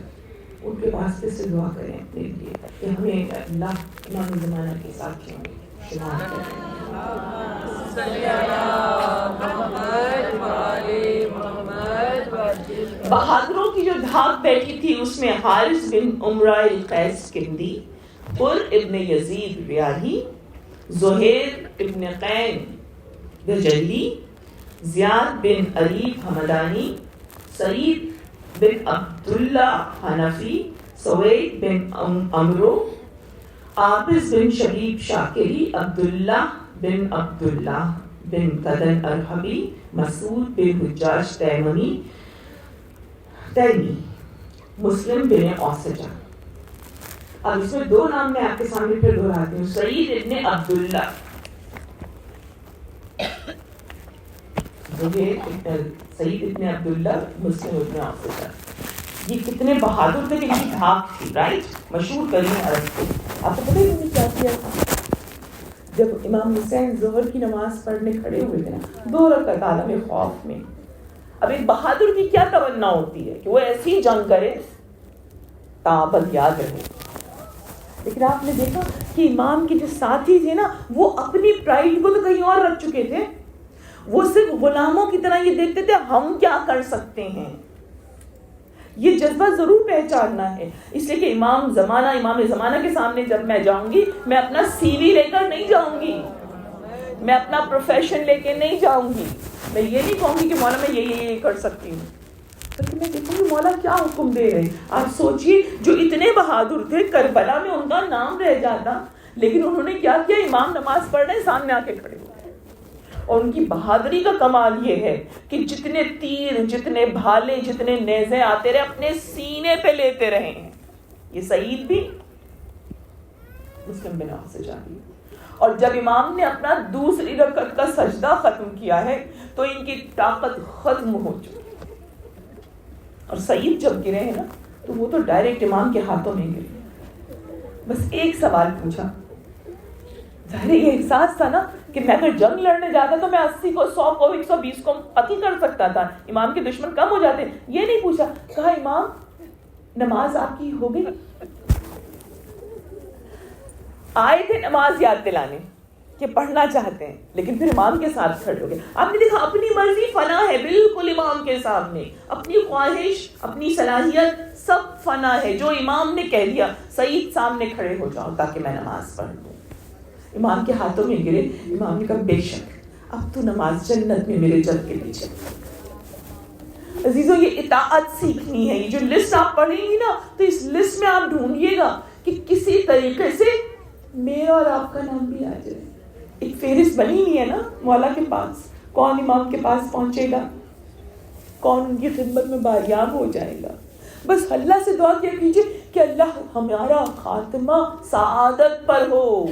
ان کے واسطے سے دعا کریں اپنے لیے کہ ہمیں اللہ امام زمانہ کے ساتھیوں میں شمار کریں. بہادروں کی جو دھاک بیٹھی تھی اس میں حارث بن عمرہ القیس کندی، پر ابن یزید ریاحی، زہیر ابن قین بجلی، زیاد بن عریب حمدانی، سعید بن عبداللہ حنفی، سوید بن عمرو، عابس بن شبیب شاکری، عبداللہ بن عبداللہ بن قدن ارحبی، مسعود بن حجاج تیمی، مسلم بن اوسجہ. اب اس میں 2 نام میں آپ کے سامنے پھر دہراتی ہوں. سعید ابن عبداللہ، سعید ابن عبداللہ، مسلم ابن اوسجہ. یہ کتنے بہادر تھے کہ ان کی دھاک تھی، رائٹ؟ مشہور کریم عرب کو. آپ کو پتہ ہے انہوں نے کیا کیا تھا؟ جب امام حسین ظہر کی نماز پڑھنے کھڑے ہوئے تھے نا 2 رکعت عالم خوف میں، اب ایک بہادر کی کیا تمنا ہوتی ہے کہ وہ ایسی جنگ کرے تابد یاد رہے. لیکن آپ نے دیکھا کہ امام کے جو ساتھی تھے نا وہ اپنی پرائیڈ کو تو کہیں اور رکھ چکے تھے. وہ صرف غلاموں کی طرح یہ دیکھتے تھے ہم کیا کر سکتے ہیں. یہ جذبہ ضرور پہچاننا ہے. اس لیے کہ امام زمانہ کے سامنے جب میں جاؤں گی میں اپنا سی وی لے کر نہیں جاؤں گی, میں اپنا پروفیشن لے کے نہیں جاؤں گی. میں یہ نہیں کہوں گی کہ مولا میں یہ کر سکتی ہوں, بلکہ میں دیکھوں گی مولا کیا حکم دے رہے ہیں. آپ سوچئے جو اتنے بہادر تھے, کربلا میں ان کا نام رہ جاتا, لیکن انہوں نے کیا کیا, امام نماز پڑھ رہے ہیں سامنے آ کے کھڑے ہوئے. اور ان کی بہادری کا کمال یہ ہے کہ جتنے تیر, جتنے بھالے, جتنے نیزے آتے رہے اپنے سینے پہ لیتے رہے ہیں. یہ سعید بھی مسلم بن اوسجہ بھی. اور جب امام نے اپنا دوسری رکعت کا سجدہ ختم کیا ہے تو ان کی طاقت ختم ہو چکی. اور سعید جب گرے ہیں نا تو وہ تو ڈائریکٹ امام کے ہاتھوں میں گرے. بس ایک سوال پوچھا, ظاہر یہ احساس تھا نا کہ میں اگر جنگ لڑنے جاتا تو میں 80 کو 100 کو 120 کو قتل کر سکتا تھا, امام کے دشمن کم ہو جاتے. یہ نہیں پوچھا, کہا امام نماز آپ کی ہو گئی. آئے تھے نماز یاد دلانے کہ پڑھنا چاہتے ہیں, لیکن پھر امام کے ساتھ کھڑے ہو گئے. آپ نے دیکھا اپنی مرضی فنا ہے بالکل امام کے سامنے, اپنی خواہش, اپنی صلاحیت سب فنا ہے. جو امام نے کہہ دیا سعید سامنے کھڑے ہو جاؤ تاکہ میں نماز پڑھ لوں. امام کے ہاتھوں میں گرے. امام نے کہا بے شک اب تو نماز جنت میں میرے جب کے پیچھے. عزیزوں یہ اطاعت سیکھنی ہے. یہ جو لسٹ آپ پڑھیں گی نا تو اس لسٹ میں آپ ڈھونڈیے گا کہ کسی طریقے سے میرا اور آپ کا نام بھی آ جائے. ایک فہرست بنی ہوئی ہے نا مولا کے پاس, کون امام کے پاس پہنچے گا, کون ان کی خدمت میں باریاب ہو جائے گا. بس اللہ سے دعا کیا کیجیے کہ اللہ ہمارا خاتمہ سعادت پر ہو,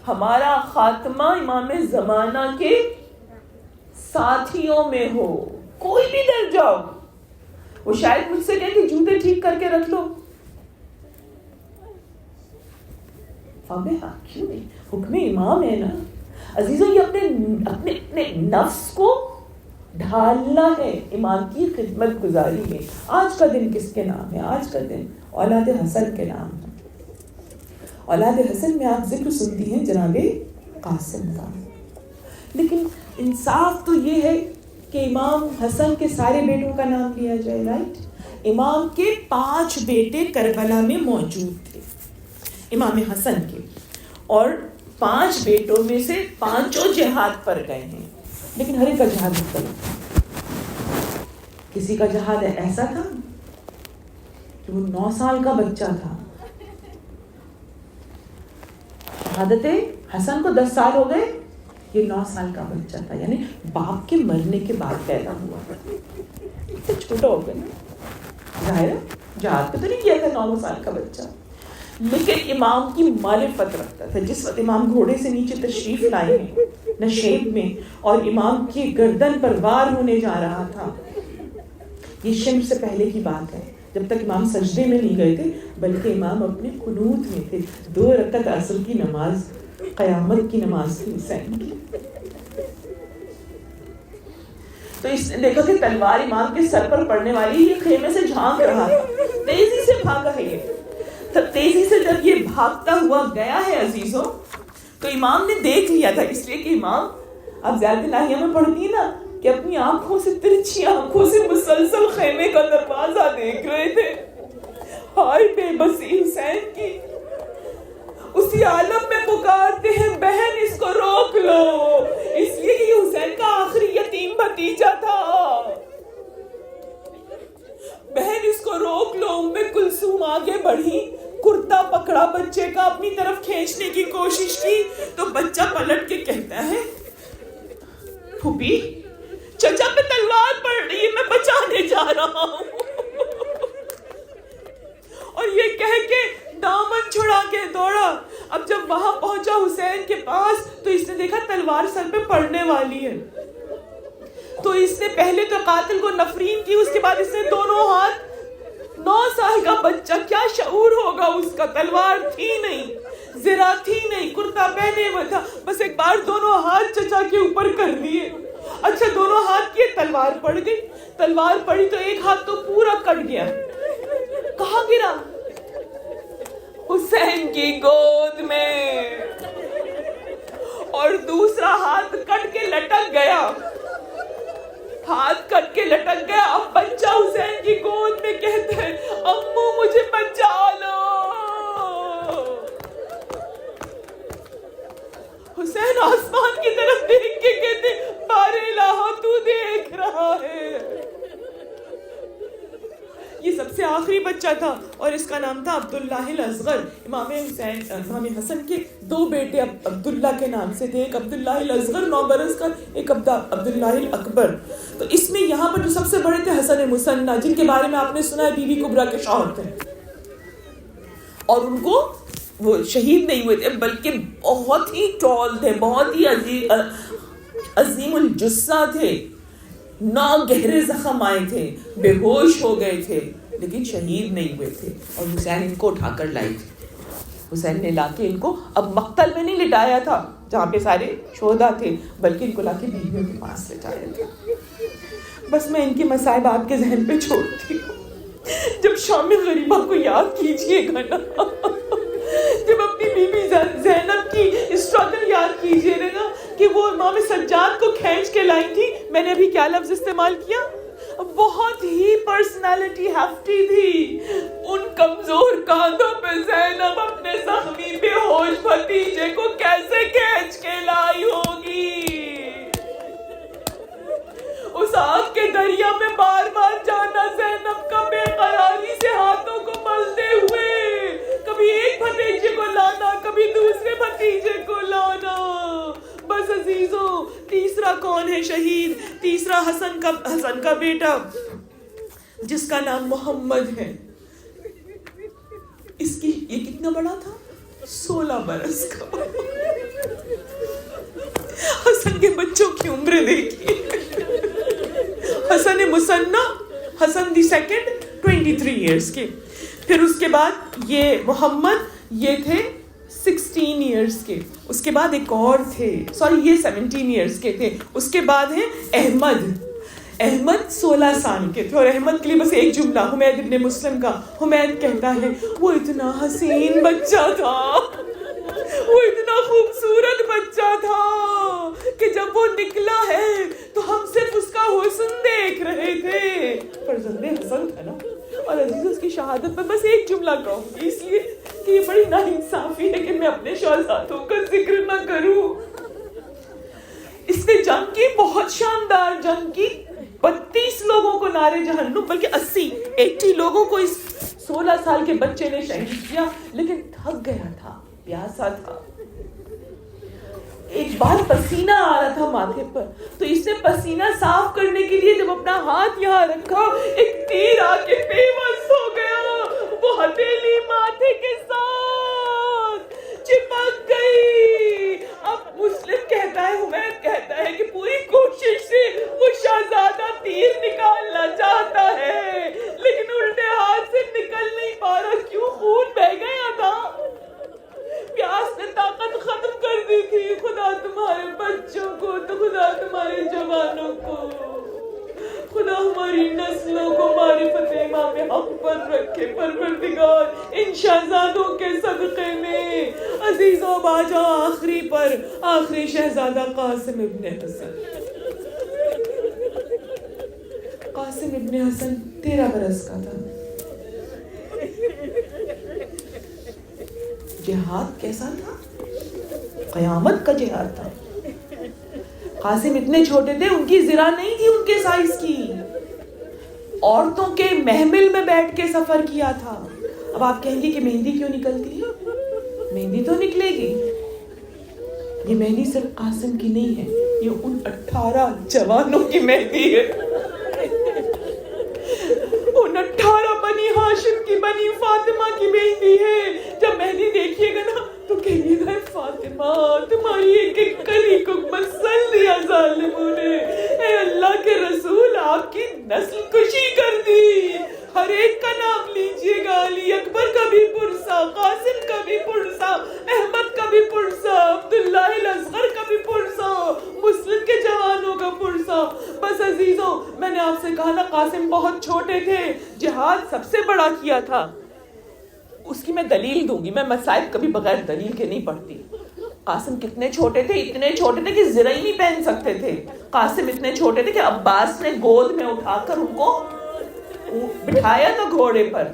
ہمارا خاتمہ امام زمانہ کے ساتھیوں میں ہو. کوئی بھی ڈر جاؤ, وہ شاید مجھ سے کہے کہ جوتے ٹھیک کر کے رکھ لو, کیوں نہیں, حکم امام ہے نا. عزیزوں یہ اپنے نفس کو ڈھالنا ہے امام کی خدمت گزاری میں. آج کا دن کس کے نام ہے؟ آج کا دن اولاد حسن کے نام ہے. اولاد حسن میں آپ ذکر سنتی ہیں جناب قاسم کا, لیکن انصاف تو یہ ہے کہ امام حسن کے سارے بیٹوں کا نام لیا جائے. رائٹ, امام کے 5 بیٹے کربلا میں موجود تھے امام حسن کے, اور 5 بیٹوں میں سے 5 جہاد پر گئے ہیں, لیکن ہر ایک کا جہاد مختلف تھا. کسی کا جہاد ایسا تھا کہ وہ 9 سال کا بچہ تھا. شہادت حسن کو 10 سال ہو گئے, یہ 9 سال کا بچہ تھا, یعنی باپ کے مرنے کے بعد پیدا ہوا. اتنا چھوٹا ہو گیا نا, ظاہر جہاد پہ تو نہیں کیا تھا 9 سال کا بچہ, لیکن امام کی معرفت رکھتا تھا. جس وقت امام گھوڑے سے نیچے تشریف لائے ہیں نشیب میں, اور امام کی گردن پر وار ہونے جا رہا تھا, یہ شمر سے پہلے کی بات ہے، جب تک امام سجدے میں نہیں گئے تھے، بلکہ امام اپنے قنوت میں تھے. 2 رکعت عصر کی نماز قیامت کی نماز تھی حسین کی. تو اس نے دیکھا کہ تلوار امام کے سر پر پڑنے والی، یہ خیمے سے جھانک رہا تھا، تیزی سے بھاگا ہے یہ. تیزی سے جب یہ بھاگتا ہوا گیا ہے عزیزوں، تو امام نے دیکھ لیا تھا، اس لیے کہ امام اب زیادہ الہیہ میں پڑھتی ہے نا کہ اپنی آنکھوں سے، ترچھی آنکھوں سے مسلسل خیمے کا دروازہ دیکھ رہے تھے. ہائے بے بسی حسین کی، اسی عالم میں پکارتے ہیں بہن اس کو روک لو، اس لیے کہ یہ حسین کا آخری یتیم بھتیجا تھا. بہن اس کو روک لو. ام کلثوم آگے بڑھی، کرتا پکڑا بچے کا، اپنی طرف کھینچنے کی کوشش کی تو بچہ پلٹ کے کہتا ہے پھوپھی چچا پہ تلوار پڑ رہی ہے، میں بچانے جا رہا ہوں. اور یہ کہہ کے دامن چھڑا کے دوڑا. اب جب وہاں پہنچا حسین کے پاس تو اس نے دیکھا تلوار سر پہ پڑنے والی ہے. تو اس نے پہلے تو قاتل کو نفرین کی، اس کے بعد اس نے دونوں ہاتھ، 9 سال کا بچہ، کیا شعور ہوگا اس کا، تلوار تھی نہیں، زرہ تھی نہیں، کرتا پہنے ہوئے تھا، بس ایک بار دونوں ہاتھ چچا کے اوپر کر لیے. اچھا دونوں ہاتھ کیے، تلوار پڑ گئی. تلوار پڑی تو ایک ہاتھ تو پورا کٹ گیا. کہاں گرا؟ حسین کی گود میں. اور دوسرا ہاتھ کٹ کے لٹک گیا، ہاتھ کٹ کے لٹک گیا. اب بچہ حسین کی گود میں کہتا ہے امو مجھے بچا لو. حسین آسمان کی طرف دیکھ کے کہتے بارے الہ تو دیکھ رہا ہے. یہ سب سے آخری بچہ تھا اور اس کا نام تھا عبداللہ الاصغر. امام حسن کے 2 بیٹے عبداللہ کے نام سے تھے، ایک عبداللہ الاصغر 9 برس کا، ایک عبداللہ الاکبر. تو اس میں یہاں پر جو سب سے بڑے تھے حسن مثنیٰ، جن کے بارے میں آپ نے سنا ہے بی بی کبریٰ کے شوہر تھے، اور ان کو وہ شہید نہیں ہوئے تھے بلکہ بہت ہی ٹال تھے، بہت ہی عظیم الجثہ تھے. 9 گہرے زخم آئے تھے، بے ہوش ہو گئے تھے، لیکن شہید نہیں ہوئے تھے. اور حسین ان کو اٹھا کر لائی تھی. حسین نے لا کے ان کو اب مقتل میں نہیں لٹایا تھا جہاں پہ سارے شہداء تھے، بلکہ ان کو لا کے بیویوں کے پاس لٹایا تھا. بس میں ان کی مصائب آپ کے ذہن پہ چھوڑتی ہوں. جب شام غریبہ کو یاد کیجئے گا نا، جب اپنی بیوی زینب کی اسٹرگل یاد کیجئے گا کہ وہ امام سجاد کو کھینچ کے لائی تھی. میں نے ابھی کیا لفظ استعمال کیا؟ بہت ہی پرسنالٹی ہیفٹی تھی. ان کمزور کاندھوں پہ زینب اپنے زخمی بے ہوش بھتیجے کو کیسے کھینچ کے لائی ہوگی. اس آگ کے دریا میں بار بار جانا زینب کا، بے قراری سے ہاتھوں کو ملتے ہوئے، کبھی ایک بھتیجے کو لانا، کبھی دوسرے بھتیجے کو لانا. بس عزیزوں، تیسرا کون ہے شہید؟ تیسرا حسن کا بیٹا جس کا نام محمد ہے. اس کی یہ کتنا بڑا تھا؟ 16 برس کا. حسن کے بچوں کی عمریں دیکھیے. حسن مثنیٰ، حسن دی سیکنڈ 23 ایئرس کے. پھر اس کے بعد یہ محمد، یہ تھے 16 ایئرس کے. اس کے بعد ایک اور تھے، یہ 17 ایئرس کے تھے. اس کے بعد ہیں احمد 16 سال کے تھے. اور احمد کے لیے بس ایک جملہ حمید ابن مسلم کا. حمید کہتا ہے وہ اتنا حسین بچہ تھا، وہ اتنا خوبصورت بچہ تھا کہ جب وہ نکلا ہے تو ہم صرف اس کا حسن دیکھ رہے تھے. فرزند حسن تھا نا. اور عزیز اس کی شہادت پر بس ایک جملہ کہوں گی، اس لیے کہ یہ بڑی ناانصافی ہے کہ میں اپنے شہزادوں کا ذکر نہ کروں. اس نے جنگ کی، بہت شاندار جنگ کی. 32 لوگوں کو نارے جہنم، بلکہ 80 لوگوں کو اس 16 سال کے بچے نے شہید کیا. لیکن تھک گیا تھا، پیاسا تھا. ایک بار پسینہ آ رہا تھا ماتھے پر، تو اس نے پسینہ صاف کرنے کے لیے جب اپنا ہاتھ یہاں رکھا، ایک تیر آ کے بے بس ہو گیا. وہ ہتھیلی ماتھے کے ساتھ چپک گئی. اب مسلم کہتا ہے، حمید کہتا ہے کہ پوری کوشش سے وہ شہزادہ تیر نکالنا چاہتا ہے، خدا ہماری نسلوں کو معرفت امام حق پر رکھے پروردگار، ان شہزادوں کے صدقے میں عزیزوں باجا آخری شہزادہ قاسم ابن حسن. قاسم ابن حسن 13 برس کا تھا. جہاد کیسا تھا؟ قیامت کا جہاد تھا. قاسم اتنے چھوٹے تھے، ان کی ذرا نہیں تھی ان کے سائز کی. عورتوں کے محمل میں بیٹھ کے سفر کیا تھا. اب آپ کہیں گے کہ مہندی کیوں نکلتی ہے؟ مہندی تو نکلے گی. یہ مہندی صرف قاسم کی نہیں ہے، یہ ان 18 جوانوں کی مہندی ہے. ان 18 بنی ہاشم کی، بنی فاطمہ کی مہندی ہے. جب مہندی دیکھیے گا نا تو کہیے گا فاطمہ تمہاری ایک ایک کلی کو مسل دیا ظالموں نے. اے اللہ کے رسول، آپ کی نسل کشی کر دی. ہر ایک کا نام لیجئے گا. علی اکبر کا بھی پرسا، قاسم کا بھی پرسا، احمد کا بھی پرسا، عبداللہ الاصغر کا بھی پرسا، مسلم کے جوانوں کا پرسا. بس عزیزوں، میں نے آپ سے کہا نا قاسم بہت چھوٹے تھے، جہاد سب سے بڑا کیا تھا. اس کی میں دلیل دوں گی، میں مصائب کبھی بغیر دلیل کے نہیں پڑھتی. قاسم کتنے چھوٹے تھے؟ اتنے چھوٹے تھے کہ زرعی نہیں پہن سکتے تھے. قاسم اتنے چھوٹے تھے کہ عباس نے گود میں اٹھا کر ان کو بٹھایا تھا گھوڑے پر.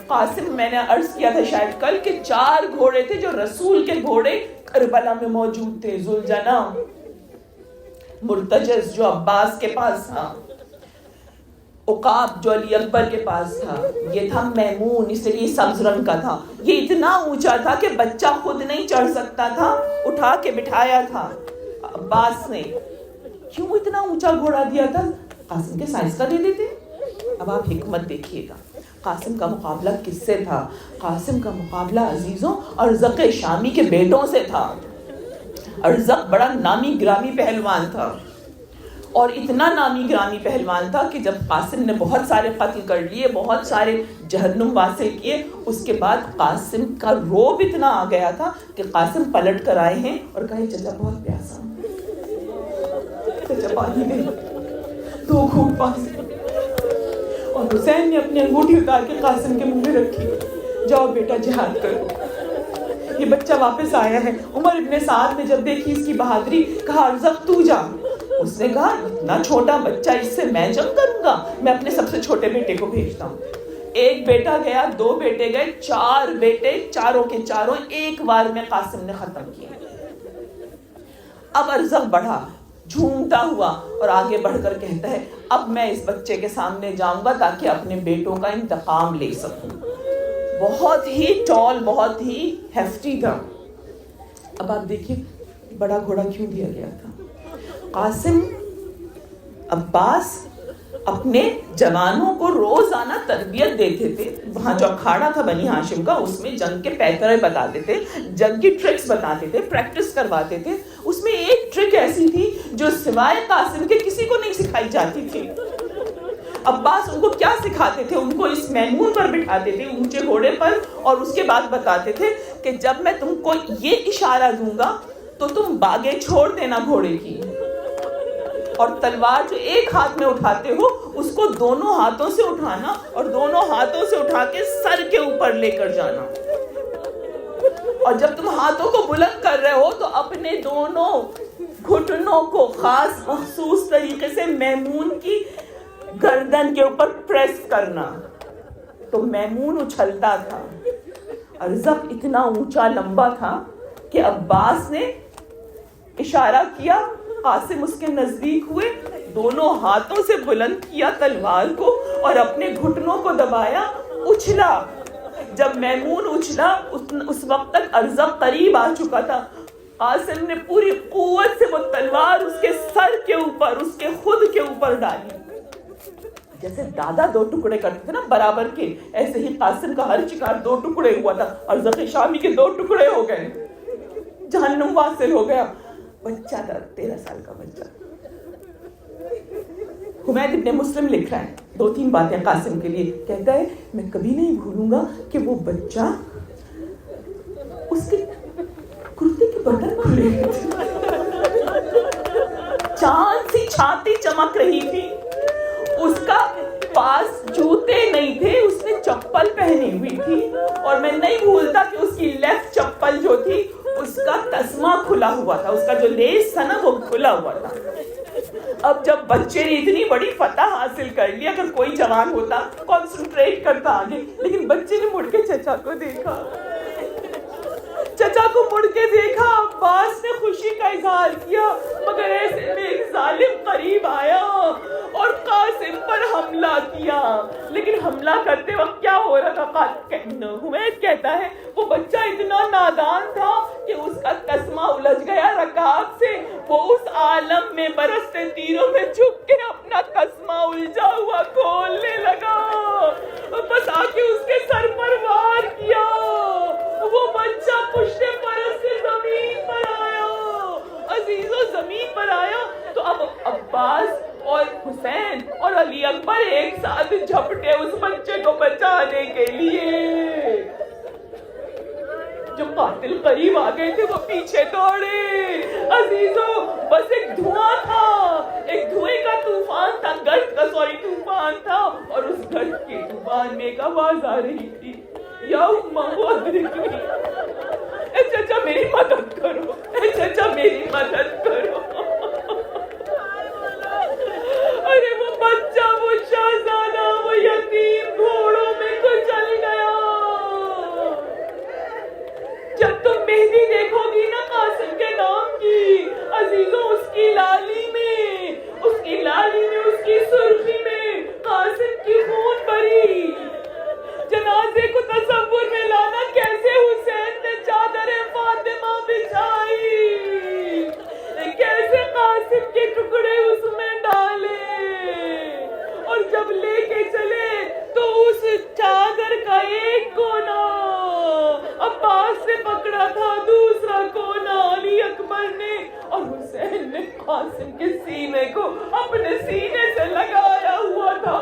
قاسم، میں نے عرض کیا تھا شاید کل، کہ 4 گھوڑے تھے جو رسول کے گھوڑے کربلا میں موجود تھے. ذوالجنا، مرتجز جو عباس کے پاس تھا، عقاب جو علی اکبر کے پاس تھا، یہ تھا میمون، اس لیے سبز رنگ کا تھا. یہ اتنا اونچا تھا کہ بچہ خود نہیں چڑھ سکتا تھا، اٹھا کے بٹھایا تھا عباس نے. کیوں اتنا اونچا گھوڑا دیا تھا؟ قاسم کے سائز کا دے دیتے. اب آپ حکمت دیکھیے گا. قاسم کا مقابلہ کس سے تھا؟ قاسم کا مقابلہ عزیزوں ارزق شامی کے بیٹوں سے تھا. ارزق بڑا نامی گرامی پہلوان تھا، اور اتنا نامی گرامی پہلوان تھا کہ جب قاسم نے بہت سارے قتل کر لیے، بہت سارے جہنم واسع کیے، اس کے بعد قاسم کا روب اتنا آ گیا تھا کہ قاسم پلٹ کر آئے ہیں اور کہے چچا بہت پیاسا، چچا پانی دے، 2 گھونٹ پانی. اور حسین نے اپنی انگوٹھی اتار کے قاسم کے منہ میں رکھی، جاؤ بیٹا جہاد کرو. یہ بچہ واپس آیا ہے. عمر ابن سعد نے جب دیکھی اس کی بہادری، کہا ارزق تو جا. اس نے کہا اتنا چھوٹا بچہ، اس سے میں جنگ کروں گا؟ میں اپنے سب سے چھوٹے بیٹے کو بھیجتا ہوں. 1 بیٹا گیا، 2 بیٹے گئے، 4 بیٹے، چاروں کے چاروں ایک بار میں قاسم نے ختم کیا. اب ارزق بڑھا جھومتا ہوا اور آگے بڑھ کر کہتا ہے اب میں اس بچے کے سامنے جاؤں گا تاکہ اپنے بیٹوں کا انتقام لے سکوں. بہت ہی ٹال، بہت ہی ہیفٹی تھا. اب آپ دیکھیے بڑا گھوڑا کیوں دیا گیا تھا. قاسم، عباس اپنے جوانوں کو روزانہ تربیت دیتے تھے. وہاں جو اکھاڑا تھا بنی ہاشم کا، اس میں جنگ کے پیترے بتاتے تھے، جنگ کی ٹرکس بتاتے تھے، پریکٹس کرواتے تھے. اس میں ایک ٹرک ایسی تھی جو سوائے قاسم کے کسی کو نہیں سکھائی جاتی تھی. عباس ان کو کیا سکھاتے تھے؟ ان کو اس میمون پر بٹھاتے تھے، اونچے گھوڑے پر، اور اس کے بعد بتاتے تھے کہ جب میں تم کو یہ اشارہ دوں گا تو تم باگیں چھوڑ دینا گھوڑے کی، اور تلوار جو ایک ہاتھ میں اٹھاتے ہو اس کو دونوں ہاتھوں سے اٹھانا، اور دونوں ہاتھوں سے اٹھا کے سر کے اوپر لے کر جانا. اور جب تم ہاتھوں کو بلند کر رہے ہو تو اپنے دونوں گھٹنوں کو خاص مخصوص طریقے سے میمون کی گردن کے اوپر پریس کرنا. تو میمون اچھلتا تھا. ارزق اتنا اونچا لمبا تھا کہ عباس نے اشارہ کیا، قاسم اس کے نزدیک ہوئے، دونوں ہاتھوں سے بلند کیا تلوار کو اور اپنے گھٹنوں کو دبایا، اچھلا. جب میمون اچھلا اس وقت تک ارزق قریب آ چکا تھا. قاسم نے پوری قوت سے وہ تلوار اس کے سر کے اوپر، اس کے خود کے اوپر ڈالی. جیسے دادا 2 ٹکڑے کرتے تھے نا برابر کے، ایسے ہی قاسم کا ہر شکار 2 ٹکڑے ہوا تھا. ارزق شامی کے 2 ٹکڑے ہو گئے، جہنم واصل ہو گیا. بچہ تھا 13 سال کا بچہ. حمید ابن مسلم لکھ رہا ہے 2-3 باتیں قاسم کے لیے. کہتا ہے میں کبھی نہیں بھولوں گا کہ وہ بچہ، اس کے کرتے کے بٹن کھلے تھے، چاند سی چھاتی چمک رہی تھی، پہنی ہوئی تھی اور میں نہیں بھولتا کہ اس کی لیفٹ چپل جو تھی اس کا تسمہ کھلا ہوا تھا, اس کا جو لیس تھا نا وہ کھلا ہوا تھا. اب جب بچے نے اتنی بڑی فتح حاصل کر لی, اگر کوئی جوان ہوتا کنسنٹریٹ کرتا آگے, لیکن بچے نے مڑ کے چچا کو دیکھا, چچا کو مڑ کے دیکھا, عباس نے خوشی کا اظہار کیا, مگر ایسے میں ایک ظالم قریب آیا اور قاسم پر حملہ کیا. لیکن حملہ کرتے وقت کیا ہو رہا تھا؟ حمید کہتا ہے وہ بچہ اتنا نادان تھا کہ اس کا تسمہ الجھ گیا رکعت سے, وہ اس عالم میں برستے تیروں میں جھک کے اپنا تسمہ الجھا ہوا کھولنے لگا, بس آ کے اس کے سر پر وار کیا. وہ بچہ پشت پرست سے زمین پر آیا, عزیزو زمین پر آیا تو اب عباس اور حسین اور علی اکبر ایک ساتھ جھپٹے اس بچے کو بچانے کے لیے. جو قاتل قریب آ گئے تھے وہ پیچھے دوڑے. عزیزو بس ایک دھواں تھا, ایک دھوئیں کا طوفان تھا, گرد کا طوفان تھا, اور اس گرد کے طوفان میں ایک آواز آ رہی تھی, یا ادرکنی, اے چچا میری مدد کرو, اے چچا میری مدد کرو. ارے وہ بچہ, وہ شہزادہ, وہ یتیم گھوڑوں میں کچل گیا. جب تم مہندی دیکھو گی نا قاسم کے نام کی, عزیزوں اس کی لالی میں, اس کی لالی میں, اس کی سرخی میں قاسم کی خون بری. جنازے کو تصور میں لانا کیسے حسین نے چادر فاطمہ بچھائی, کیسے قاسم کے ٹکڑے اس میں ڈالے, اور جب لے کے چلے تو اس چادر کا ایک کونا عباس سے پکڑا تھا, دوسرا کونا علی اکبر نے, اور حسین نے قاسم کے سینے کو اپنے سینے سے لگایا ہوا تھا.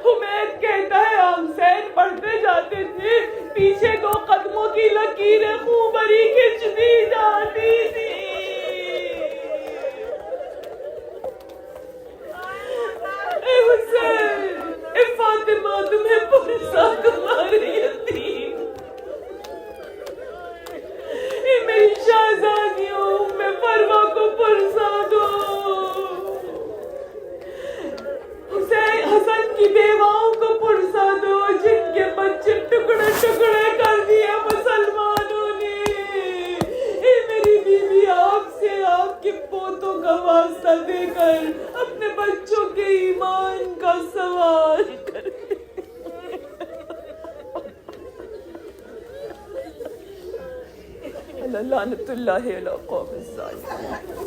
حمید کہتا ہے حسین پڑھتے جاتے تھے, پیچھے 2 قدموں کی لکیریں خون بری کھنچ دی جاتی تھی. اے حسین, اے فاطمہ تمہیں پرسا تمہاری یتیم, اے میری شہزادیوں میں پروا کو پرسا دو. حسین حسن کی بیواؤں کو پرسا دو جن کے بچے ٹکڑے ٹکڑے کر دیا مسلمانوں نے. اے میری بیوی, آپ سے آپ کے پوتوں کا واسطہ دے کر اپنے بچوں کے ایمان کا سوال کر. لعنت اللہ علی قوم الظالمین.